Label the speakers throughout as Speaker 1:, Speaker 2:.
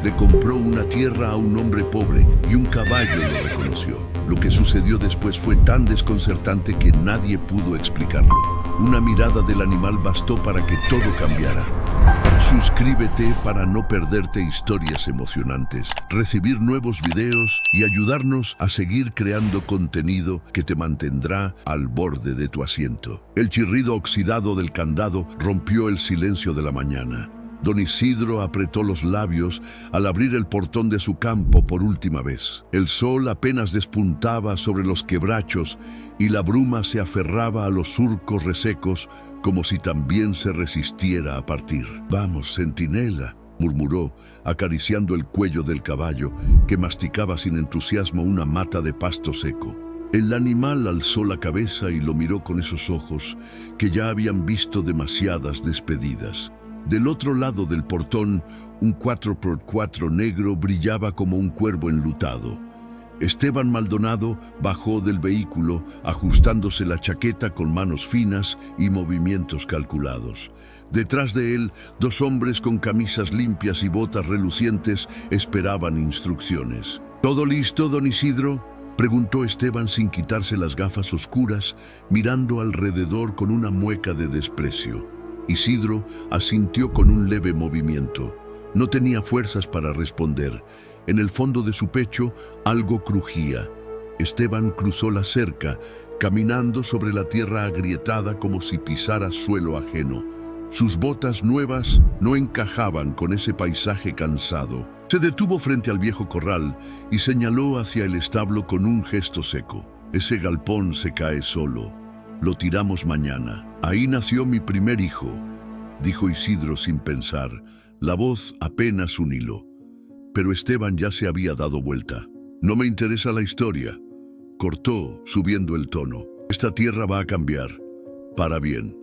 Speaker 1: le compró una tierra a un hombre pobre y un caballo lo reconoció. Lo que sucedió después fue tan desconcertante que nadie pudo explicarlo. Una mirada del animal bastó para que todo cambiara. Suscríbete para no perderte historias emocionantes, recibir nuevos videos y ayudarnos a seguir creando contenido que te mantendrá al borde de tu asiento. El chirrido oxidado del candado rompió el silencio de la mañana. Don Isidro apretó los labios al abrir el portón de su campo por última vez. El sol apenas despuntaba sobre los quebrachos y la bruma se aferraba a los surcos resecos como si también se resistiera a partir. «Vamos, centinela», murmuró, acariciando el cuello del caballo, que masticaba sin entusiasmo una mata de pasto seco. El animal alzó la cabeza y lo miró con esos ojos que ya habían visto demasiadas despedidas. Del otro lado del portón, un 4x4 negro brillaba como un cuervo enlutado. Esteban Maldonado bajó del vehículo, ajustándose la chaqueta con manos finas y movimientos calculados. Detrás de él, dos hombres con camisas limpias y botas relucientes esperaban instrucciones. «¿Todo listo, don Isidro?», preguntó Esteban sin quitarse las gafas oscuras, mirando alrededor con una mueca de desprecio. Isidro asintió con un leve movimiento. No tenía fuerzas para responder. En el fondo de su pecho algo crujía. Esteban cruzó la cerca, caminando sobre la tierra agrietada como si pisara suelo ajeno. Sus botas nuevas no encajaban con ese paisaje cansado. Se detuvo frente al viejo corral y señaló hacia el establo con un gesto seco. «Ese galpón se cae solo. Lo tiramos mañana. Ahí nació mi primer hijo», dijo Isidro sin pensar, la voz apenas un hilo. Pero Esteban ya se había dado vuelta. «No me interesa la historia», cortó, subiendo el tono. «Esta tierra va a cambiar. Para bien».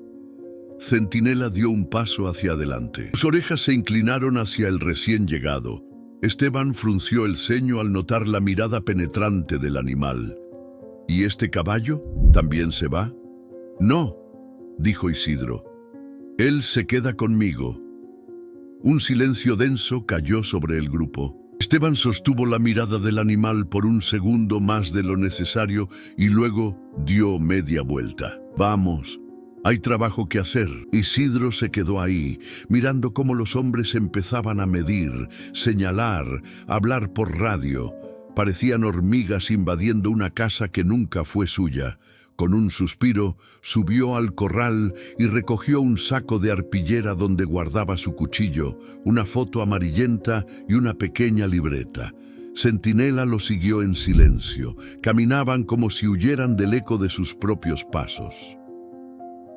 Speaker 1: Centinela dio un paso hacia adelante. Sus orejas se inclinaron hacia el recién llegado. Esteban frunció el ceño al notar la mirada penetrante del animal. «¿Y este caballo también se va?» «No», dijo Isidro. «Él se queda conmigo». Un silencio denso cayó sobre el grupo. Esteban sostuvo la mirada del animal por un segundo más de lo necesario y luego dio media vuelta. «Vamos, hay trabajo que hacer». Isidro se quedó ahí, mirando cómo los hombres empezaban a medir, señalar, hablar por radio. Parecían hormigas invadiendo una casa que nunca fue suya. Con un suspiro, subió al corral y recogió un saco de arpillera donde guardaba su cuchillo, una foto amarillenta y una pequeña libreta. Centinela lo siguió en silencio. Caminaban como si huyeran del eco de sus propios pasos.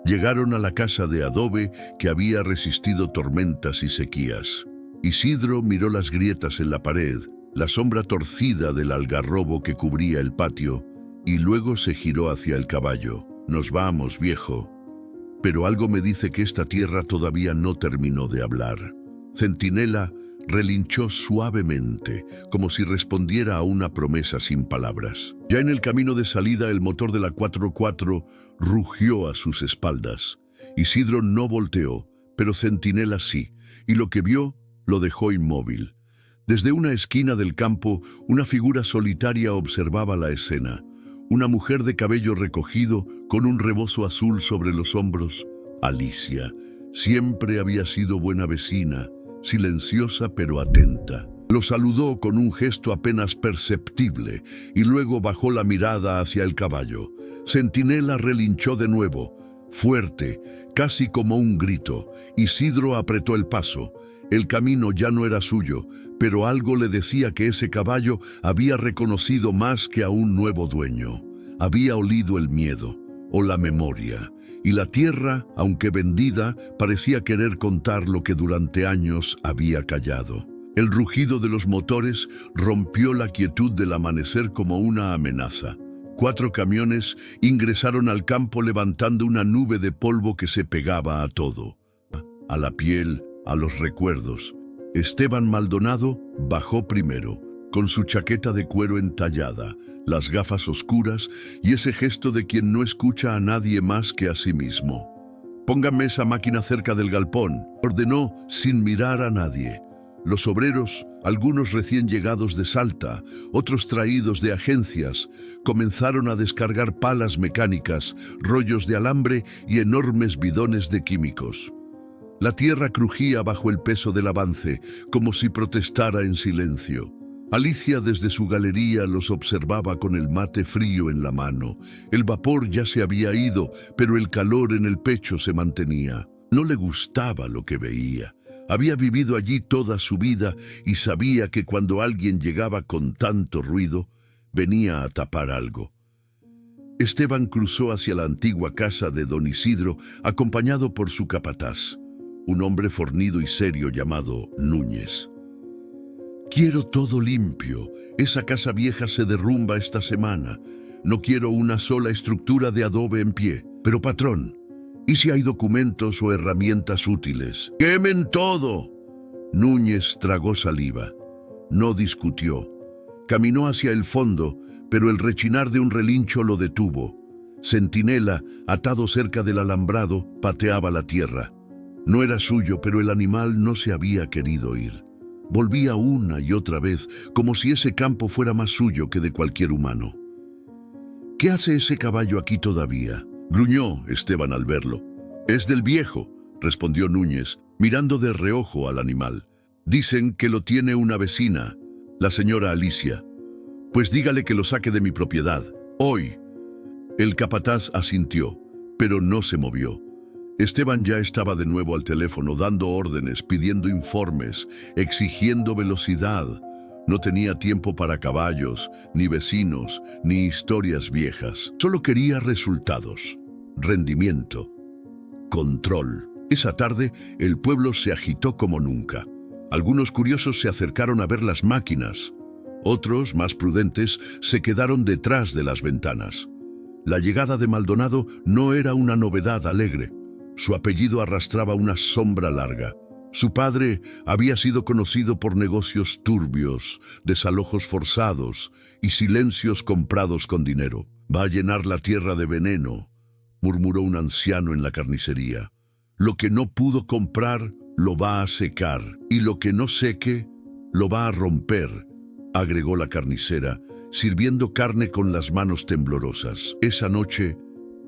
Speaker 1: Llegaron a la casa de adobe que había resistido tormentas y sequías. Isidro miró las grietas en la pared, la sombra torcida del algarrobo que cubría el patio, y luego se giró hacia el caballo. «Nos vamos, viejo». Pero algo me dice que esta tierra todavía no terminó de hablar. Centinela relinchó suavemente, como si respondiera a una promesa sin palabras. Ya en el camino de salida, el motor de la 4x4 rugió a sus espaldas. Isidro no volteó, pero Centinela sí, y lo que vio lo dejó inmóvil. Desde una esquina del campo, una figura solitaria observaba la escena. Una mujer de cabello recogido, con un rebozo azul sobre los hombros. Alicia. Siempre había sido buena vecina, silenciosa pero atenta. Lo saludó con un gesto apenas perceptible y luego bajó la mirada hacia el caballo. Centinela relinchó de nuevo, fuerte, casi como un grito. Isidro apretó el paso. El camino ya no era suyo, pero algo le decía que ese caballo había reconocido más que a un nuevo dueño. Había olido el miedo, o la memoria, y la tierra, aunque vendida, parecía querer contar lo que durante años había callado. El rugido de los motores rompió la quietud del amanecer como una amenaza. 4 camiones ingresaron al campo levantando una nube de polvo que se pegaba a todo, a la piel, a los recuerdos. Esteban Maldonado bajó primero, con su chaqueta de cuero entallada, las gafas oscuras y ese gesto de quien no escucha a nadie más que a sí mismo. «Pónganme esa máquina cerca del galpón», ordenó sin mirar a nadie. Los obreros, algunos recién llegados de Salta, otros traídos de agencias, comenzaron a descargar palas mecánicas, rollos de alambre y enormes bidones de químicos. La tierra crujía bajo el peso del avance, como si protestara en silencio. Alicia desde su galería los observaba con el mate frío en la mano. El vapor ya se había ido, pero el calor en el pecho se mantenía. No le gustaba lo que veía. Había vivido allí toda su vida y sabía que cuando alguien llegaba con tanto ruido, venía a tapar algo. Esteban cruzó hacia la antigua casa de don Isidro, acompañado por su capataz, un hombre fornido y serio llamado Núñez. «Quiero todo limpio. Esa casa vieja se derrumba esta semana. No quiero una sola estructura de adobe en pie. Pero, patrón, ¿y si hay documentos o herramientas útiles? ¡Quemen todo!». Núñez tragó saliva. No discutió. Caminó hacia el fondo, pero el rechinar de un relincho lo detuvo. Centinela, atado cerca del alambrado, pateaba la tierra. No era suyo, pero el animal no se había querido ir. Volvía una y otra vez, como si ese campo fuera más suyo que de cualquier humano. «¿Qué hace ese caballo aquí todavía?», gruñó Esteban al verlo. «Es del viejo», respondió Núñez, mirando de reojo al animal. «Dicen que lo tiene una vecina, la señora Alicia. Pues dígale que lo saque de mi propiedad, hoy». El capataz asintió, pero no se movió. Esteban ya estaba de nuevo al teléfono, dando órdenes, pidiendo informes, exigiendo velocidad. No tenía tiempo para caballos, ni vecinos, ni historias viejas. Solo quería resultados, rendimiento, control. Esa tarde, el pueblo se agitó como nunca. Algunos curiosos se acercaron a ver las máquinas. Otros, más prudentes, se quedaron detrás de las ventanas. La llegada de Maldonado no era una novedad alegre. Su apellido arrastraba una sombra larga. Su padre había sido conocido por negocios turbios, desalojos forzados y silencios comprados con dinero. «Va a llenar la tierra de veneno», murmuró un anciano en la carnicería. «Lo que no pudo comprar, lo va a secar, y lo que no seque, lo va a romper», agregó la carnicera, sirviendo carne con las manos temblorosas. Esa noche,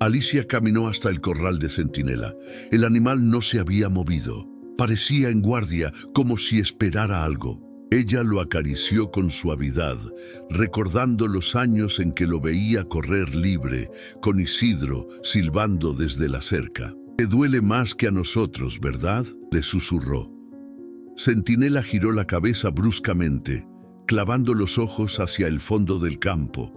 Speaker 1: Alicia caminó hasta el corral de Centinela. El animal no se había movido. Parecía en guardia, como si esperara algo. Ella lo acarició con suavidad, recordando los años en que lo veía correr libre, con Isidro silbando desde la cerca. «Te duele más que a nosotros, ¿verdad?», le susurró. Centinela giró la cabeza bruscamente, clavando los ojos hacia el fondo del campo,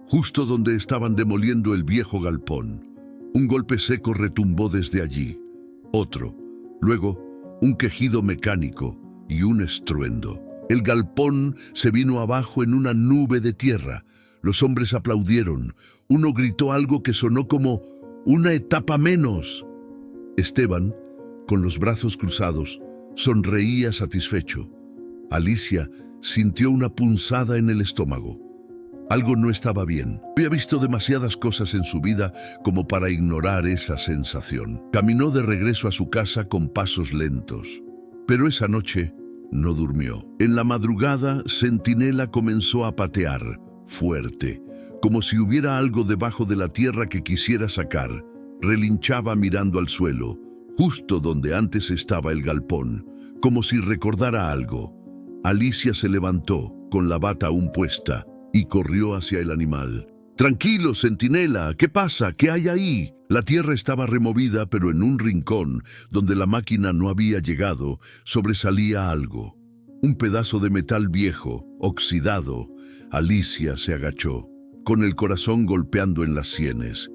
Speaker 1: justo donde estaban demoliendo el viejo galpón. Un golpe seco retumbó desde allí. Otro. Luego, un quejido mecánico y un estruendo. El galpón se vino abajo en una nube de tierra. Los hombres aplaudieron. Uno gritó algo que sonó como «una etapa menos». Esteban, con los brazos cruzados, sonreía satisfecho. Alicia sintió una punzada en el estómago. Algo no estaba bien. Había visto demasiadas cosas en su vida como para ignorar esa sensación. Caminó de regreso a su casa con pasos lentos. Pero esa noche no durmió. En la madrugada, Centinela comenzó a patear, fuerte, como si hubiera algo debajo de la tierra que quisiera sacar. Relinchaba mirando al suelo, justo donde antes estaba el galpón, como si recordara algo. Alicia se levantó, con la bata aún puesta, y corrió hacia el animal. «Tranquilo, Centinela, ¿qué pasa? ¿Qué hay ahí?». La tierra estaba removida, pero en un rincón, donde la máquina no había llegado, sobresalía algo. Un pedazo de metal viejo, oxidado. Alicia se agachó, con el corazón golpeando en las sienes.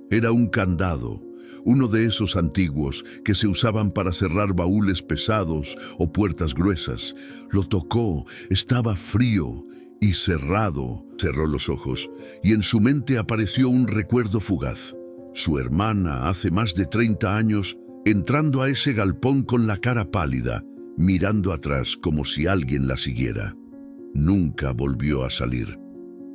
Speaker 1: Era un candado, uno de esos antiguos que se usaban para cerrar baúles pesados o puertas gruesas. Lo tocó, estaba frío y cerrado. Cerró los ojos y en su mente apareció un recuerdo fugaz. Su hermana, hace más de 30 años, entrando a ese galpón con la cara pálida, mirando atrás como si alguien la siguiera. Nunca volvió a salir.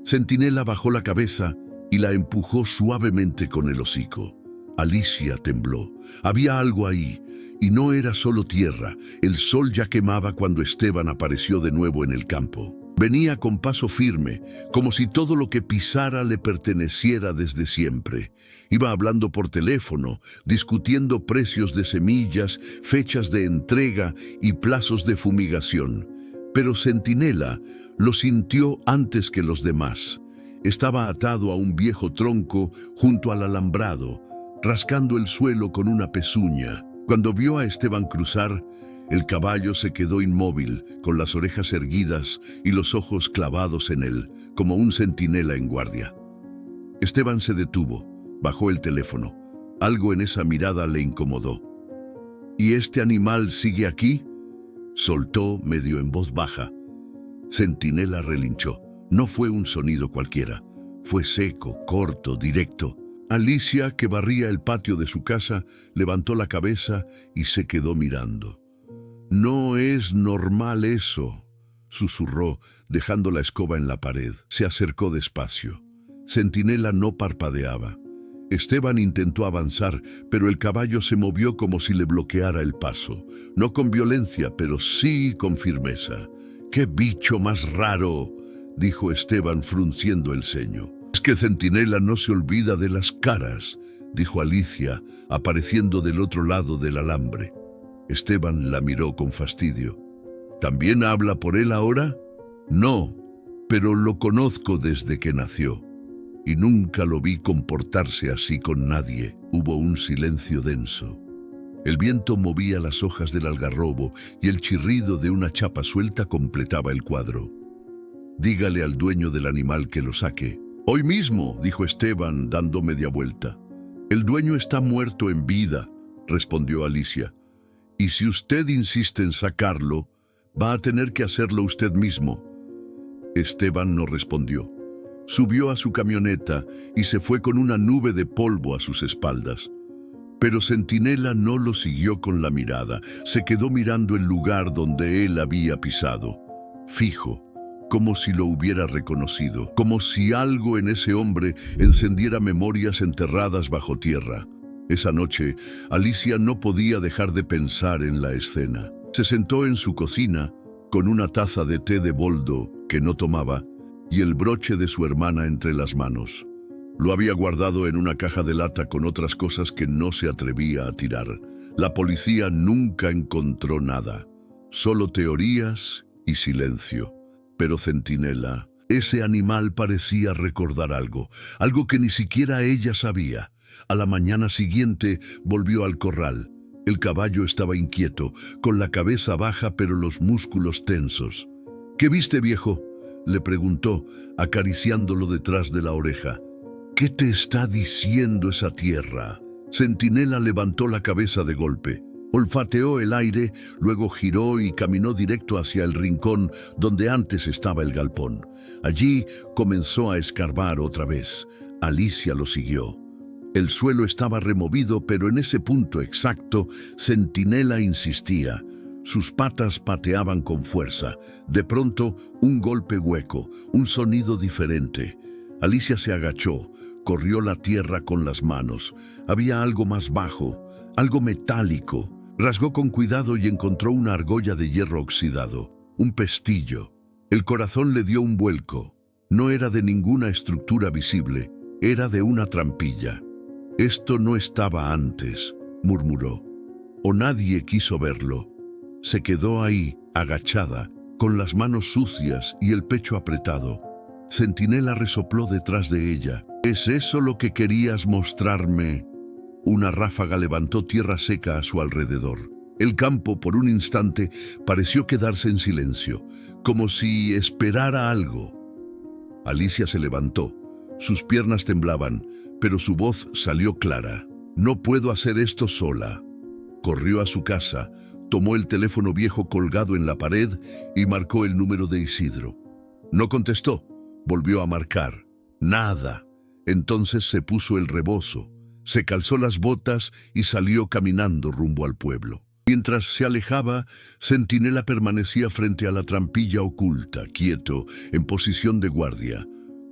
Speaker 1: Centinela bajó la cabeza y la empujó suavemente con el hocico. Alicia tembló. Había algo ahí, Y no era solo tierra, el sol ya quemaba cuando Esteban apareció de nuevo en el campo. Venía con paso firme, como si todo lo que pisara le perteneciera desde siempre. Iba hablando por teléfono, discutiendo precios de semillas, fechas de entrega y plazos de fumigación. Pero Centinela lo sintió antes que los demás. Estaba atado a un viejo tronco junto al alambrado, rascando el suelo con una pezuña. Cuando vio a Esteban cruzar, el caballo se quedó inmóvil, con las orejas erguidas y los ojos clavados en él, como un centinela en guardia. Esteban se detuvo, bajó el teléfono. Algo en esa mirada le incomodó. ¿Y este animal sigue aquí?, soltó medio en voz baja. Centinela relinchó. No fue un sonido cualquiera. Fue seco, corto, directo. Alicia, que barría el patio de su casa, levantó la cabeza y se quedó mirando. «No es normal eso», susurró, dejando la escoba en la pared. Se acercó despacio. Centinela no parpadeaba. Esteban intentó avanzar, pero el caballo se movió como si le bloqueara el paso. No con violencia, pero sí con firmeza. «¡Qué bicho más raro!», dijo Esteban frunciendo el ceño. «Es que Centinela no se olvida de las caras», dijo Alicia, apareciendo del otro lado del alambre. Esteban la miró con fastidio. «¿También habla por él ahora?». «No, pero lo conozco desde que nació. Y nunca lo vi comportarse así con nadie». Hubo un silencio denso. El viento movía las hojas del algarrobo y el chirrido de una chapa suelta completaba el cuadro. «Dígale al dueño del animal que lo saque». «Hoy mismo», dijo Esteban, dando media vuelta. «El dueño está muerto en vida», respondió Alicia. «Y si usted insiste en sacarlo, va a tener que hacerlo usted mismo». Esteban no respondió. Subió a su camioneta y se fue con una nube de polvo a sus espaldas. Pero Centinela no lo siguió con la mirada. Se quedó mirando el lugar donde él había pisado, fijo, como si lo hubiera reconocido, como si algo en ese hombre encendiera memorias enterradas bajo tierra. Esa noche, Alicia no podía dejar de pensar en la escena. Se sentó en su cocina, con una taza de té de boldo que no tomaba, y el broche de su hermana entre las manos. Lo había guardado en una caja de lata con otras cosas que no se atrevía a tirar. La policía nunca encontró nada, solo teorías y silencio. Pero Centinela, ese animal parecía recordar algo, algo que ni siquiera ella sabía. A la mañana siguiente volvió al corral. El caballo estaba inquieto, con la cabeza baja pero los músculos tensos. «¿Qué viste, viejo?», le preguntó, acariciándolo detrás de la oreja. «¿Qué te está diciendo esa tierra?». Centinela levantó la cabeza de golpe. Olfateó el aire, luego giró y caminó directo hacia el rincón donde antes estaba el galpón. Allí comenzó a escarbar otra vez. Alicia lo siguió. El suelo estaba removido, pero en ese punto exacto, Centinela insistía. Sus patas pateaban con fuerza. De pronto, un golpe hueco, un sonido diferente. Alicia se agachó, corrió la tierra con las manos. Había algo más bajo, algo metálico. Rasgó con cuidado y encontró una argolla de hierro oxidado, un pestillo. El corazón le dio un vuelco. No era de ninguna estructura visible, era de una trampilla. «Esto no estaba antes», murmuró. «O nadie quiso verlo». Se quedó ahí, agachada, con las manos sucias y el pecho apretado. Centinela resopló detrás de ella. «¿Es eso lo que querías mostrarme?». Una ráfaga levantó tierra seca a su alrededor. El campo, por un instante, pareció quedarse en silencio, como si esperara algo. Alicia se levantó. Sus piernas temblaban, pero su voz salió clara. «No puedo hacer esto sola». Corrió a su casa, tomó el teléfono viejo colgado en la pared y marcó el número de Isidro. No contestó. Volvió a marcar. Nada. Entonces se puso el rebozo. Se calzó las botas y salió caminando rumbo al pueblo. Mientras se alejaba, Centinela permanecía frente a la trampilla oculta, quieto, en posición de guardia,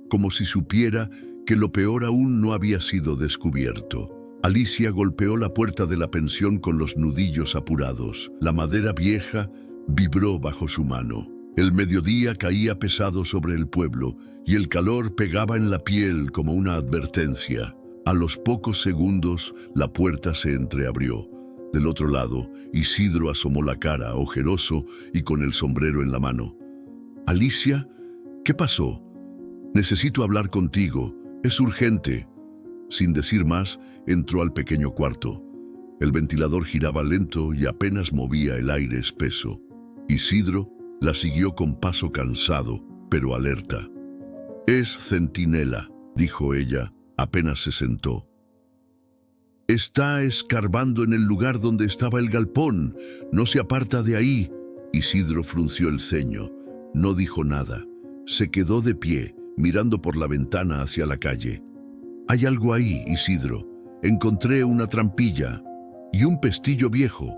Speaker 1: como si supiera que lo peor aún no había sido descubierto. Alicia golpeó la puerta de la pensión con los nudillos apurados. La madera vieja vibró bajo su mano. El mediodía caía pesado sobre el pueblo y el calor pegaba en la piel como una advertencia. A los pocos segundos, la puerta se entreabrió. Del otro lado, Isidro asomó la cara, ojeroso y con el sombrero en la mano. «Alicia, ¿qué pasó? Necesito hablar contigo. Es urgente». Sin decir más, entró al pequeño cuarto. El ventilador giraba lento y apenas movía el aire espeso. Isidro la siguió con paso cansado, pero alerta. «Es Centinela», dijo ella, apenas se sentó. «Está escarbando en el lugar donde estaba el galpón. No se aparta de ahí». Isidro frunció el ceño. No dijo nada. Se quedó de pie, mirando por la ventana hacia la calle. «Hay algo ahí, Isidro. Encontré una trampilla y un pestillo viejo.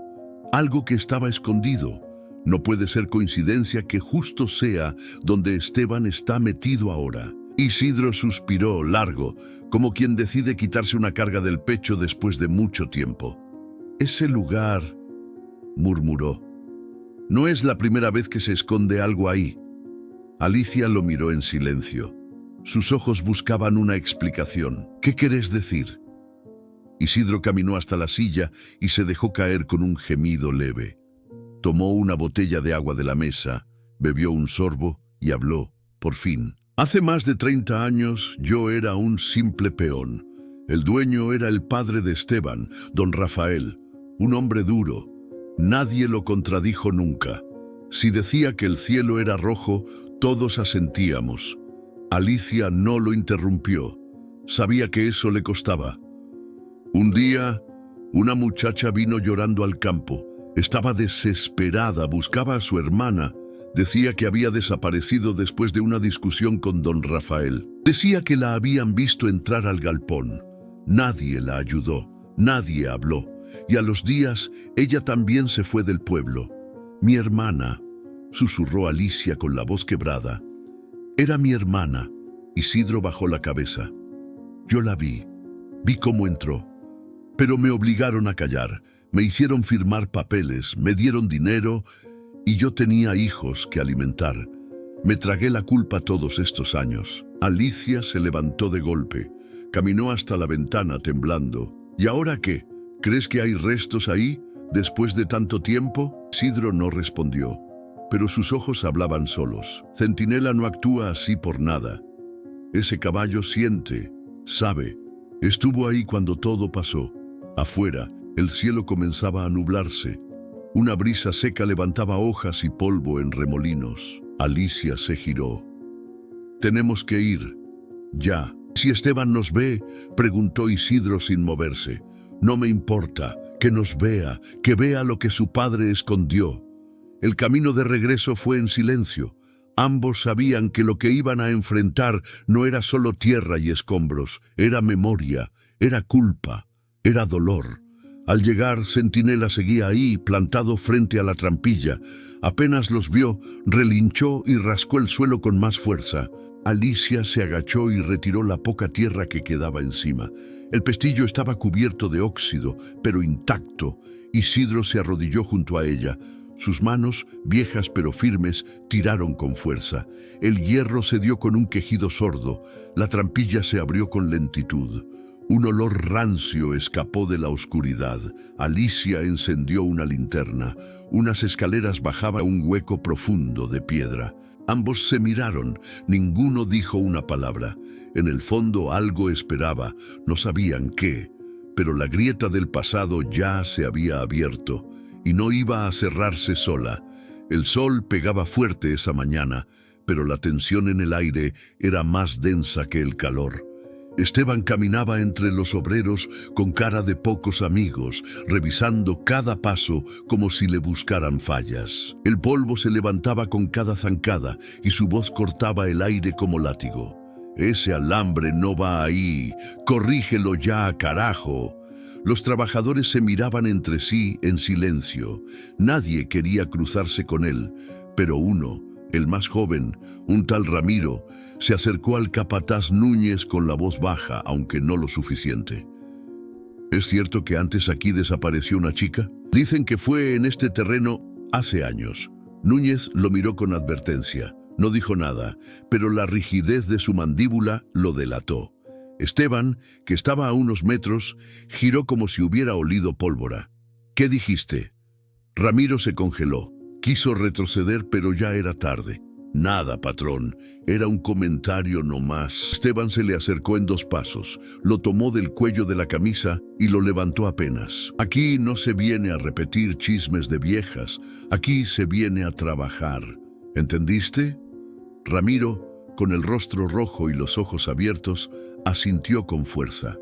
Speaker 1: Algo que estaba escondido. No puede ser coincidencia que justo sea donde Esteban está metido ahora». Isidro suspiró largo, como quien decide quitarse una carga del pecho después de mucho tiempo. «Ese lugar», murmuró. «No es la primera vez que se esconde algo ahí». Alicia lo miró en silencio. Sus ojos buscaban una explicación. «¿Qué querés decir?». Isidro caminó hasta la silla y se dejó caer con un gemido leve. Tomó una botella de agua de la mesa, bebió un sorbo y habló, por fin. «Hace más de 30 años yo era un simple peón. El dueño era el padre de Esteban, don Rafael, un hombre duro. Nadie lo contradijo nunca. Si decía que el cielo era rojo, todos asentíamos. Alicia no lo interrumpió. Sabía que eso le costaba. Un día, una muchacha vino llorando al campo. Estaba desesperada, buscaba a su hermana. Decía que había desaparecido después de una discusión con don Rafael. Decía que la habían visto entrar al galpón. Nadie la ayudó, nadie habló. Y a los días, ella también se fue del pueblo. «Mi hermana», susurró Alicia con la voz quebrada. «Era mi hermana». Isidro bajó la cabeza. «Yo la vi cómo entró. Pero me obligaron a callar, me hicieron firmar papeles, me dieron dinero y yo tenía hijos que alimentar. Me tragué la culpa todos estos años». Alicia se levantó de golpe, caminó hasta la ventana temblando. «¿Y ahora qué? ¿Crees que hay restos ahí, después de tanto tiempo?» Isidro no respondió, pero sus ojos hablaban solos. «Centinela no actúa así por nada. Ese caballo siente, sabe. Estuvo ahí cuando todo pasó. Afuera, el cielo comenzaba a nublarse. Una brisa seca levantaba hojas y polvo en remolinos». Alicia se giró. «Tenemos que ir. Ya». «Si Esteban nos ve», preguntó Isidro sin moverse. «No me importa. Que nos vea, que vea lo que su padre escondió». El camino de regreso fue en silencio. Ambos sabían que lo que iban a enfrentar no era solo tierra y escombros, era memoria, era culpa, era dolor. Al llegar, Centinela seguía ahí, plantado frente a la trampilla. Apenas los vio, relinchó y rascó el suelo con más fuerza. Alicia se agachó y retiró la poca tierra que quedaba encima. El pestillo estaba cubierto de óxido, pero intacto. Isidro se arrodilló junto a ella. Sus manos, viejas pero firmes, tiraron con fuerza. El hierro se dio con un quejido sordo. La trampilla se abrió con lentitud. Un olor rancio escapó de la oscuridad. Alicia encendió una linterna. Unas escaleras bajaban a un hueco profundo de piedra. Ambos se miraron. Ninguno dijo una palabra. En el fondo algo esperaba. No sabían qué. Pero la grieta del pasado ya se había abierto. Y no iba a cerrarse sola. El sol pegaba fuerte esa mañana, pero la tensión en el aire era más densa que el calor. Esteban caminaba entre los obreros con cara de pocos amigos, revisando cada paso como si le buscaran fallas. El polvo se levantaba con cada zancada y su voz cortaba el aire como látigo. «Ese alambre no va ahí. Corrígelo ya, carajo». Los trabajadores se miraban entre sí en silencio. Nadie quería cruzarse con él, pero uno, el más joven, un tal Ramiro, se acercó al capataz Núñez con la voz baja, aunque no lo suficiente. ¿Es cierto que antes aquí desapareció una chica? Dicen que fue en este terreno hace años. Núñez lo miró con advertencia. No dijo nada, pero la rigidez de su mandíbula lo delató. Esteban, que estaba a unos metros, giró como si hubiera olido pólvora. ¿Qué dijiste? Ramiro se congeló. Quiso retroceder, pero ya era tarde. Nada, patrón. Era un comentario nomás. Esteban se le acercó en 2 pasos, lo tomó del cuello de la camisa y lo levantó apenas. Aquí no se viene a repetir chismes de viejas. Aquí se viene a trabajar. ¿Entendiste? Ramiro, con el rostro rojo y los ojos abiertos, asintió con fuerza.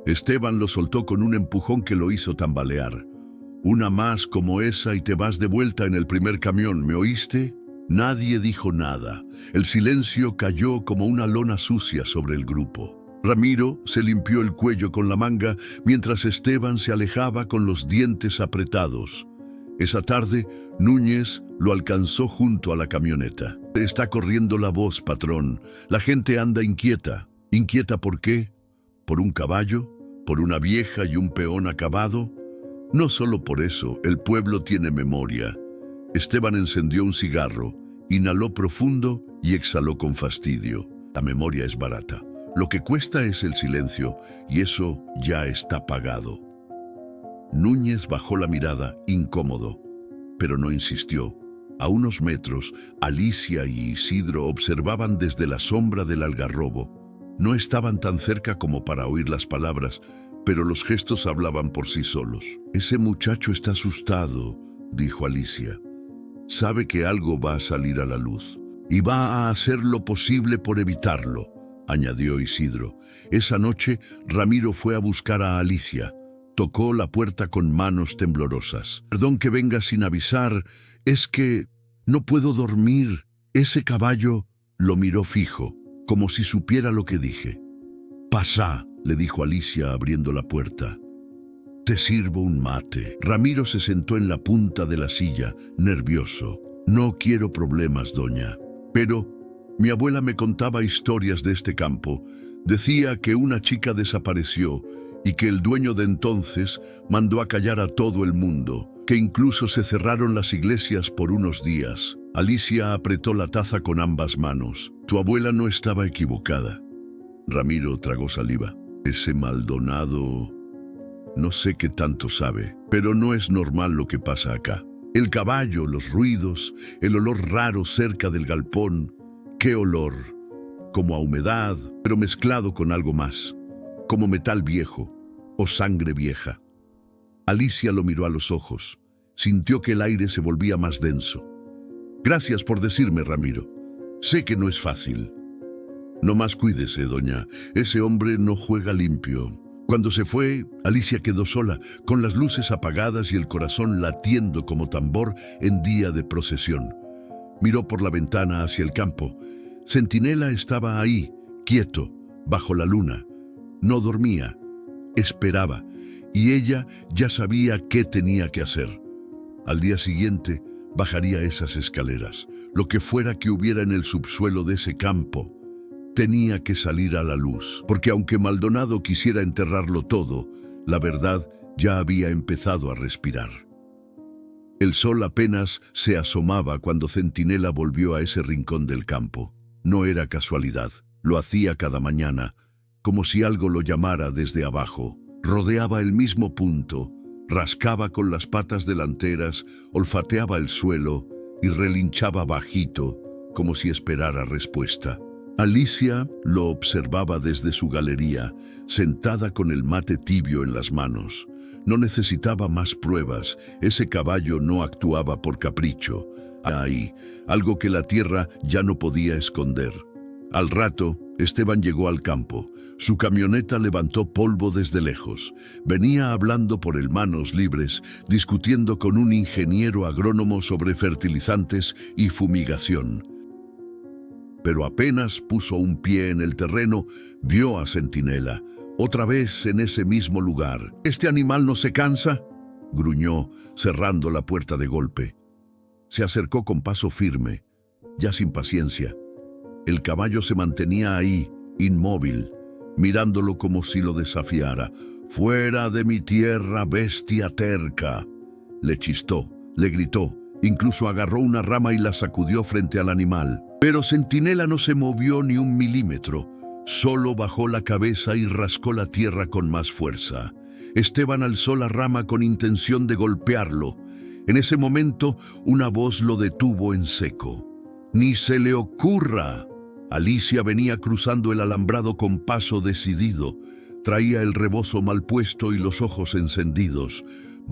Speaker 1: Esteban lo soltó con un empujón que lo hizo tambalear. Una más como esa y te vas de vuelta en el primer camión, ¿me oíste? Nadie dijo nada. El silencio cayó como una lona sucia sobre el grupo. Ramiro se limpió el cuello con la manga mientras Esteban se alejaba con los dientes apretados. Esa tarde, Núñez lo alcanzó junto a la camioneta. Está corriendo la voz, patrón. La gente anda inquieta. ¿Inquieta por qué? ¿Por un caballo? ¿Por una vieja y un peón acabado? No solo por eso, el pueblo tiene memoria. Esteban encendió un cigarro, inhaló profundo y exhaló con fastidio. La memoria es barata. Lo que cuesta es el silencio, y eso ya está pagado. Núñez bajó la mirada, incómodo, pero no insistió. A unos metros, Alicia y Isidro observaban desde la sombra del algarrobo. No estaban tan cerca como para oír las palabras, pero los gestos hablaban por sí solos. «Ese muchacho está asustado», dijo Alicia. «Sabe que algo va a salir a la luz, y va a hacer lo posible por evitarlo», añadió Isidro. Esa noche, Ramiro fue a buscar a Alicia. Tocó la puerta con manos temblorosas. «Perdón que venga sin avisar, es que no puedo dormir». Ese caballo lo miró fijo, como si supiera lo que dije. «Pasá», le dijo Alicia abriendo la puerta. «Te sirvo un mate». Ramiro se sentó en la punta de la silla, nervioso. «No quiero problemas, doña. Pero mi abuela me contaba historias de este campo. Decía que una chica desapareció y que el dueño de entonces mandó a callar a todo el mundo, que incluso se cerraron las iglesias por unos días». Alicia apretó la taza con ambas manos. «Tu abuela no estaba equivocada». Ramiro tragó saliva. «Ese Maldonado... no sé qué tanto sabe, pero no es normal lo que pasa acá. El caballo, los ruidos, el olor raro cerca del galpón. ¿Qué olor? Como a humedad, pero mezclado con algo más. Como metal viejo o sangre vieja». Alicia lo miró a los ojos. Sintió que el aire se volvía más denso. «Gracias por decirme, Ramiro. Sé que no es fácil». «No más cuídese, doña. Ese hombre no juega limpio». Cuando se fue, Alicia quedó sola, con las luces apagadas y el corazón latiendo como tambor en día de procesión. Miró por la ventana hacia el campo. Centinela estaba ahí, quieto, bajo la luna. No dormía, esperaba, y ella ya sabía qué tenía que hacer. Al día siguiente, bajaría esas escaleras. Lo que fuera que hubiera en el subsuelo de ese campo, tenía que salir a la luz, porque aunque Maldonado quisiera enterrarlo todo, la verdad ya había empezado a respirar. El sol apenas se asomaba cuando Centinela volvió a ese rincón del campo. No era casualidad, lo hacía cada mañana, como si algo lo llamara desde abajo. Rodeaba el mismo punto, rascaba con las patas delanteras, olfateaba el suelo y relinchaba bajito, como si esperara respuesta. Alicia lo observaba desde su galería, sentada con el mate tibio en las manos. No necesitaba más pruebas, ese caballo no actuaba por capricho. Ahí, algo que la tierra ya no podía esconder. Al rato, Esteban llegó al campo. Su camioneta levantó polvo desde lejos. Venía hablando por el manos libres, discutiendo con un ingeniero agrónomo sobre fertilizantes y fumigación. Pero apenas puso un pie en el terreno, vio a Centinela, otra vez en ese mismo lugar. «¿Este animal no se cansa?», gruñó, cerrando la puerta de golpe. Se acercó con paso firme, ya sin paciencia. El caballo se mantenía ahí, inmóvil, mirándolo como si lo desafiara. «Fuera de mi tierra, bestia terca», le chistó, le gritó, incluso agarró una rama y la sacudió frente al animal. Pero Centinela no se movió ni un milímetro, solo bajó la cabeza y rascó la tierra con más fuerza. Esteban alzó la rama con intención de golpearlo. En ese momento, una voz lo detuvo en seco. «¡Ni se le ocurra!». Alicia venía cruzando el alambrado con paso decidido. Traía el rebozo mal puesto y los ojos encendidos.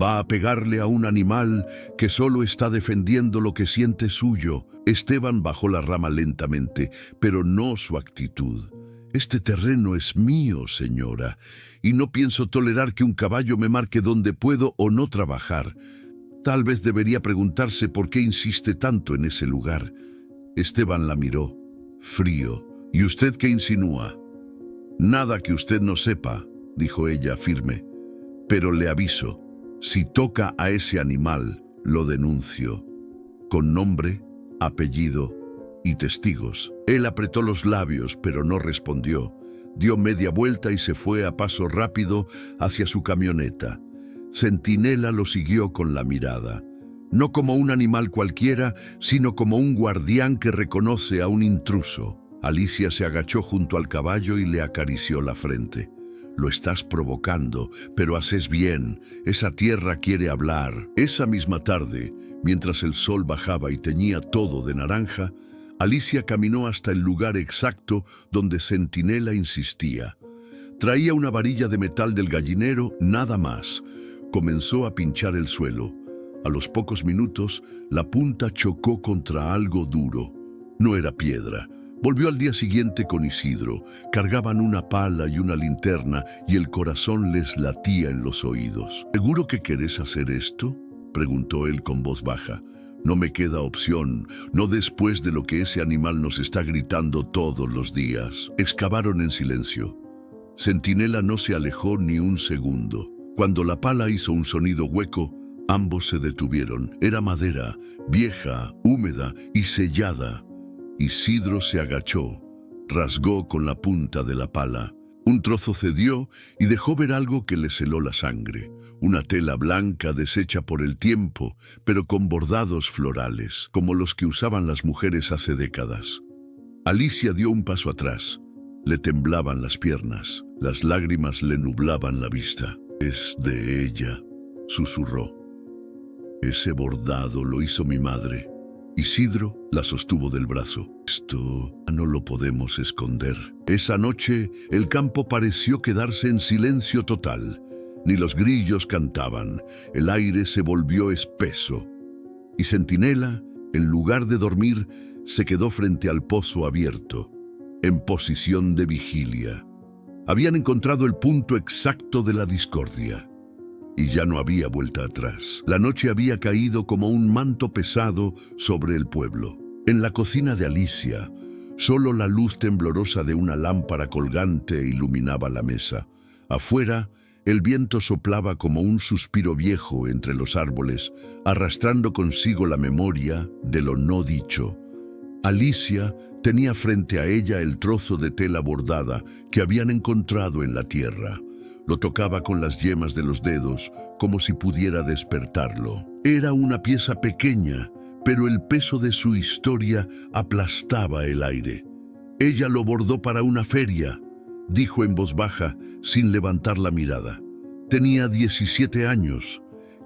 Speaker 1: Va a pegarle a un animal que solo está defendiendo lo que siente suyo. Esteban bajó la rama lentamente, pero no su actitud. «Este terreno es mío, señora, y no pienso tolerar que un caballo me marque dónde puedo o no trabajar. Tal vez debería preguntarse por qué insiste tanto en ese lugar». Esteban la miró, frío. «¿Y usted qué insinúa?». «Nada que usted no sepa», dijo ella firme. «Pero le aviso, si toca a ese animal, lo denuncio. Con nombre, apellido y testigos». Él apretó los labios, pero no respondió. Dio media vuelta y se fue a paso rápido hacia su camioneta. Centinela lo siguió con la mirada. No como un animal cualquiera, sino como un guardián que reconoce a un intruso. Alicia se agachó junto al caballo y le acarició la frente. «Lo estás provocando, pero haces bien. Esa tierra quiere hablar». Esa misma tarde, mientras el sol bajaba y teñía todo de naranja, Alicia caminó hasta el lugar exacto donde Centinela insistía. Traía una varilla de metal del gallinero, nada más. Comenzó a pinchar el suelo. A los pocos minutos, la punta chocó contra algo duro. No era piedra. Volvió al día siguiente con Isidro. Cargaban una pala y una linterna y el corazón les latía en los oídos. «¿Seguro que querés hacer esto?», preguntó él con voz baja. «No me queda opción, no después de lo que ese animal nos está gritando todos los días». Excavaron en silencio. Centinela no se alejó ni un segundo. Cuando la pala hizo un sonido hueco, ambos se detuvieron. Era madera, vieja, húmeda y sellada. Isidro se agachó, rasgó con la punta de la pala. Un trozo cedió y dejó ver algo que le heló la sangre. Una tela blanca deshecha por el tiempo, pero con bordados florales, como los que usaban las mujeres hace décadas. Alicia dio un paso atrás. Le temblaban las piernas, las lágrimas le nublaban la vista. «Es de ella», susurró. «Ese bordado lo hizo mi madre». Isidro la sostuvo del brazo. «Esto no lo podemos esconder». Esa noche, el campo pareció quedarse en silencio total. Ni los grillos cantaban. El aire se volvió espeso. Y Centinela, en lugar de dormir, se quedó frente al pozo abierto, en posición de vigilia. Habían encontrado el punto exacto de la discordia. Y ya no había vuelta atrás. La noche había caído como un manto pesado sobre el pueblo. En la cocina de Alicia, solo la luz temblorosa de una lámpara colgante iluminaba la mesa. Afuera, el viento soplaba como un suspiro viejo entre los árboles, arrastrando consigo la memoria de lo no dicho. Alicia tenía frente a ella el trozo de tela bordada que habían encontrado en la tierra. Lo tocaba con las yemas de los dedos, como si pudiera despertarlo. Era una pieza pequeña, pero el peso de su historia aplastaba el aire. «Ella lo bordó para una feria», dijo en voz baja, sin levantar la mirada. «Tenía 17 años.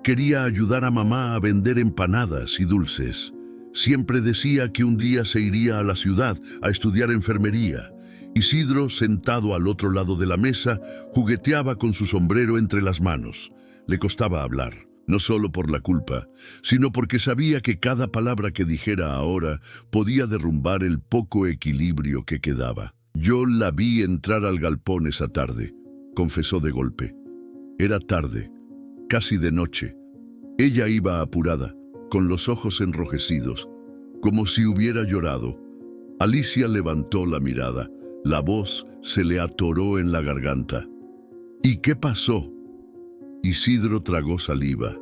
Speaker 1: Quería ayudar a mamá a vender empanadas y dulces. Siempre decía que un día se iría a la ciudad a estudiar enfermería». Isidro, sentado al otro lado de la mesa, jugueteaba con su sombrero entre las manos. Le costaba hablar, no solo por la culpa, sino porque sabía que cada palabra que dijera ahora podía derrumbar el poco equilibrio que quedaba. «Yo la vi entrar al galpón esa tarde», confesó de golpe. Era tarde, casi de noche. Ella iba apurada, con los ojos enrojecidos, como si hubiera llorado. Alicia levantó la mirada. La voz se le atoró en la garganta. «¿Y qué pasó?». Isidro tragó saliva.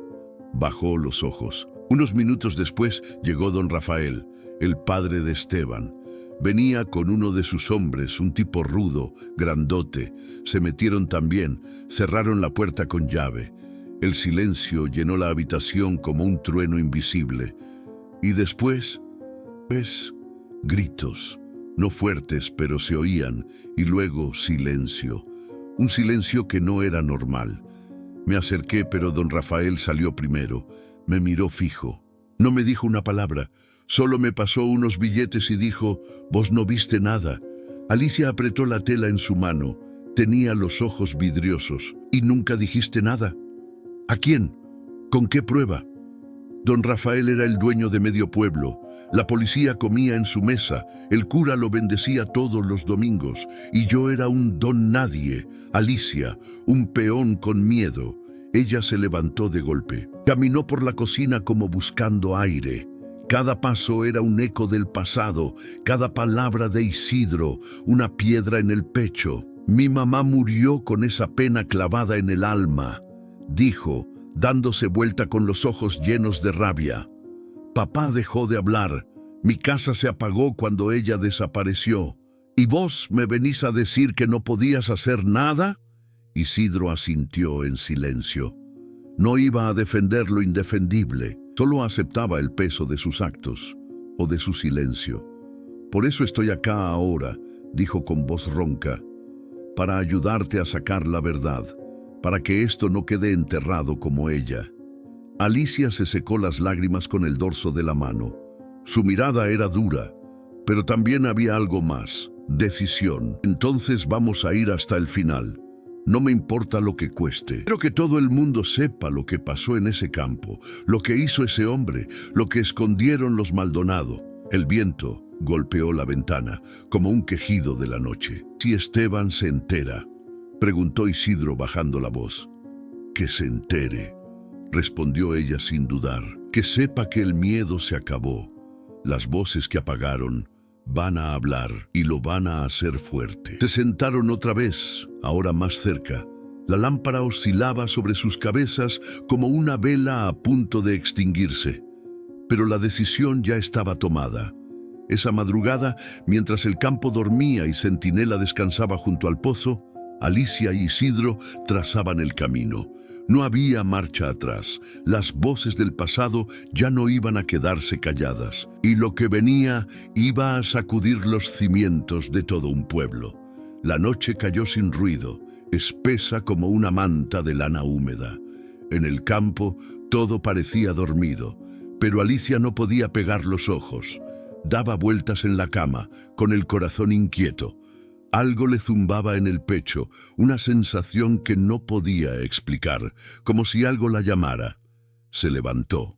Speaker 1: Bajó los ojos. Unos minutos después llegó don Rafael, el padre de Esteban. Venía con uno de sus hombres, un tipo rudo, grandote. Se metieron también, cerraron la puerta con llave. El silencio llenó la habitación como un trueno invisible. Y después, gritos, no fuertes, pero se oían, y luego silencio. Un silencio que no era normal. Me acerqué, pero don Rafael salió primero. Me miró fijo. No me dijo una palabra. Solo me pasó unos billetes y dijo: «Vos no viste nada». Alicia apretó la tela en su mano. Tenía los ojos vidriosos. «¿Y nunca dijiste nada? ¿A quién? ¿Con qué prueba?» Don Rafael era el dueño de medio pueblo. La policía comía en su mesa. El cura lo bendecía todos los domingos. Y yo era un don nadie. Alicia, un peón con miedo. Ella se levantó de golpe. Caminó por la cocina como buscando aire. Cada paso era un eco del pasado, cada palabra de Isidro, una piedra en el pecho. «Mi mamá murió con esa pena clavada en el alma», dijo, dándose vuelta con los ojos llenos de rabia. «Papá dejó de hablar. Mi casa se apagó cuando ella desapareció. ¿Y vos me venís a decir que no podías hacer nada?» Isidro asintió en silencio. No iba a defender lo indefendible. Solo aceptaba el peso de sus actos o de su silencio. «Por eso estoy acá ahora», dijo con voz ronca, «para ayudarte a sacar la verdad, para que esto no quede enterrado como ella». Alicia se secó las lágrimas con el dorso de la mano. Su mirada era dura, pero también había algo más: decisión. «Entonces vamos a ir hasta el final. No me importa lo que cueste. Quiero que todo el mundo sepa lo que pasó en ese campo, lo que hizo ese hombre, lo que escondieron los Maldonado». El viento golpeó la ventana, como un quejido de la noche. «Si Esteban se entera», preguntó Isidro bajando la voz. «Que se entere», respondió ella sin dudar. «Que sepa que el miedo se acabó. Las voces que apagaron van a hablar y lo van a hacer fuerte». Se sentaron otra vez, ahora más cerca. La lámpara oscilaba sobre sus cabezas como una vela a punto de extinguirse. Pero la decisión ya estaba tomada. Esa madrugada, mientras el campo dormía y Centinela descansaba junto al pozo, Alicia y Isidro trazaban el camino. No había marcha atrás. Las voces del pasado ya no iban a quedarse calladas, y lo que venía iba a sacudir los cimientos de todo un pueblo. La noche cayó sin ruido, espesa como una manta de lana húmeda. En el campo todo parecía dormido, pero Alicia no podía pegar los ojos. Daba vueltas en la cama, con el corazón inquieto. Algo le zumbaba en el pecho, una sensación que no podía explicar, como si algo la llamara. Se levantó.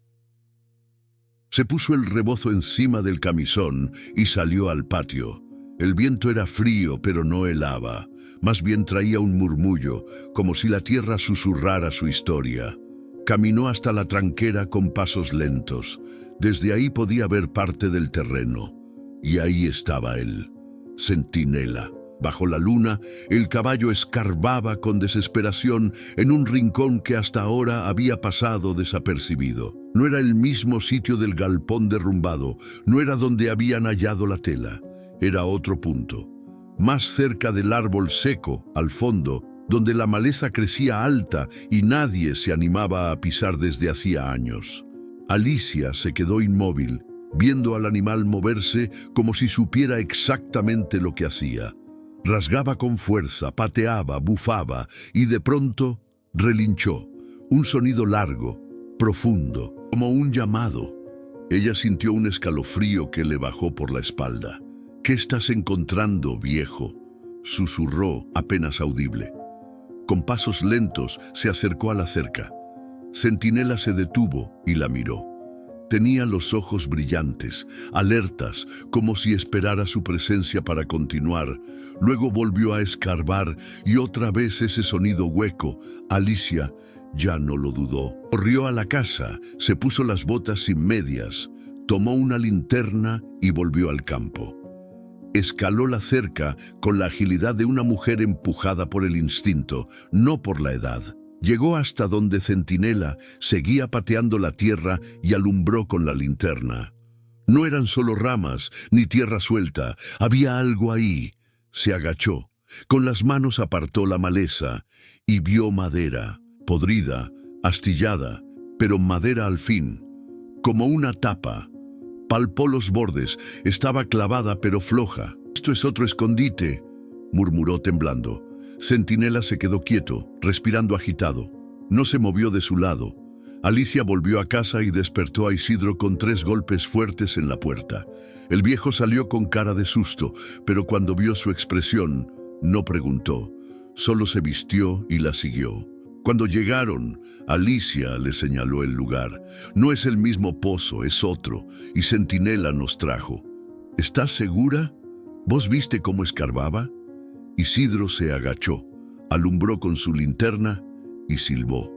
Speaker 1: Se puso el rebozo encima del camisón y salió al patio. El viento era frío, pero no helaba. Más bien traía un murmullo, como si la tierra susurrara su historia. Caminó hasta la tranquera con pasos lentos. Desde ahí podía ver parte del terreno. Y ahí estaba él, Centinela. Bajo la luna, el caballo escarbaba con desesperación en un rincón que hasta ahora había pasado desapercibido. No era el mismo sitio del galpón derrumbado, no era donde habían hallado la tela. Era otro punto, más cerca del árbol seco, al fondo, donde la maleza crecía alta y nadie se animaba a pisar desde hacía años. Alicia se quedó inmóvil, viendo al animal moverse como si supiera exactamente lo que hacía. Rasgaba con fuerza, pateaba, bufaba y de pronto relinchó. Un sonido largo, profundo, como un llamado. Ella sintió un escalofrío que le bajó por la espalda. «¿Qué estás encontrando, viejo?», susurró, apenas audible. Con pasos lentos se acercó a la cerca. Centinela se detuvo y la miró. Tenía los ojos brillantes, alertas, como si esperara su presencia para continuar. Luego volvió a escarbar y otra vez ese sonido hueco. Alicia ya no lo dudó. Corrió a la casa, se puso las botas sin medias, tomó una linterna y volvió al campo. Escaló la cerca con la agilidad de una mujer empujada por el instinto, no por la edad. Llegó hasta donde Centinela seguía pateando la tierra y alumbró con la linterna. No eran solo ramas ni tierra suelta, había algo ahí. Se agachó, con las manos apartó la maleza y vio madera, podrida, astillada, pero madera al fin, como una tapa. Palpó los bordes, estaba clavada pero floja. «Esto es otro escondite», murmuró temblando. Centinela se quedó quieto, respirando agitado. No se movió de su lado. Alicia volvió a casa y despertó a Isidro con 3 golpes fuertes en la puerta. El viejo salió con cara de susto, pero cuando vio su expresión, no preguntó. Solo se vistió y la siguió. Cuando llegaron, Alicia le señaló el lugar. «No es el mismo pozo, es otro, y Centinela nos trajo». «¿Estás segura? ¿Vos viste cómo escarbaba?» Isidro se agachó, alumbró con su linterna y silbó.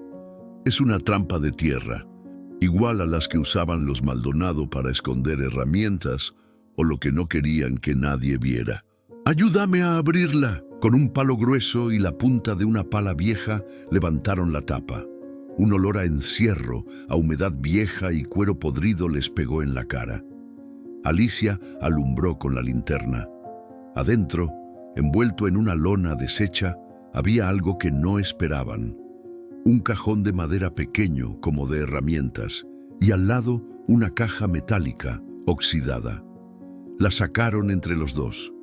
Speaker 1: «Es una trampa de tierra, igual a las que usaban los Maldonado para esconder herramientas o lo que no querían que nadie viera». «Ayúdame a abrirla». Con un palo grueso y la punta de una pala vieja levantaron la tapa. Un olor a encierro, a humedad vieja y cuero podrido les pegó en la cara. Alicia alumbró con la linterna. Adentro, envuelto en una lona deshecha, había algo que no esperaban. Un cajón de madera pequeño, como de herramientas, y al lado una caja metálica, oxidada. La sacaron entre los dos.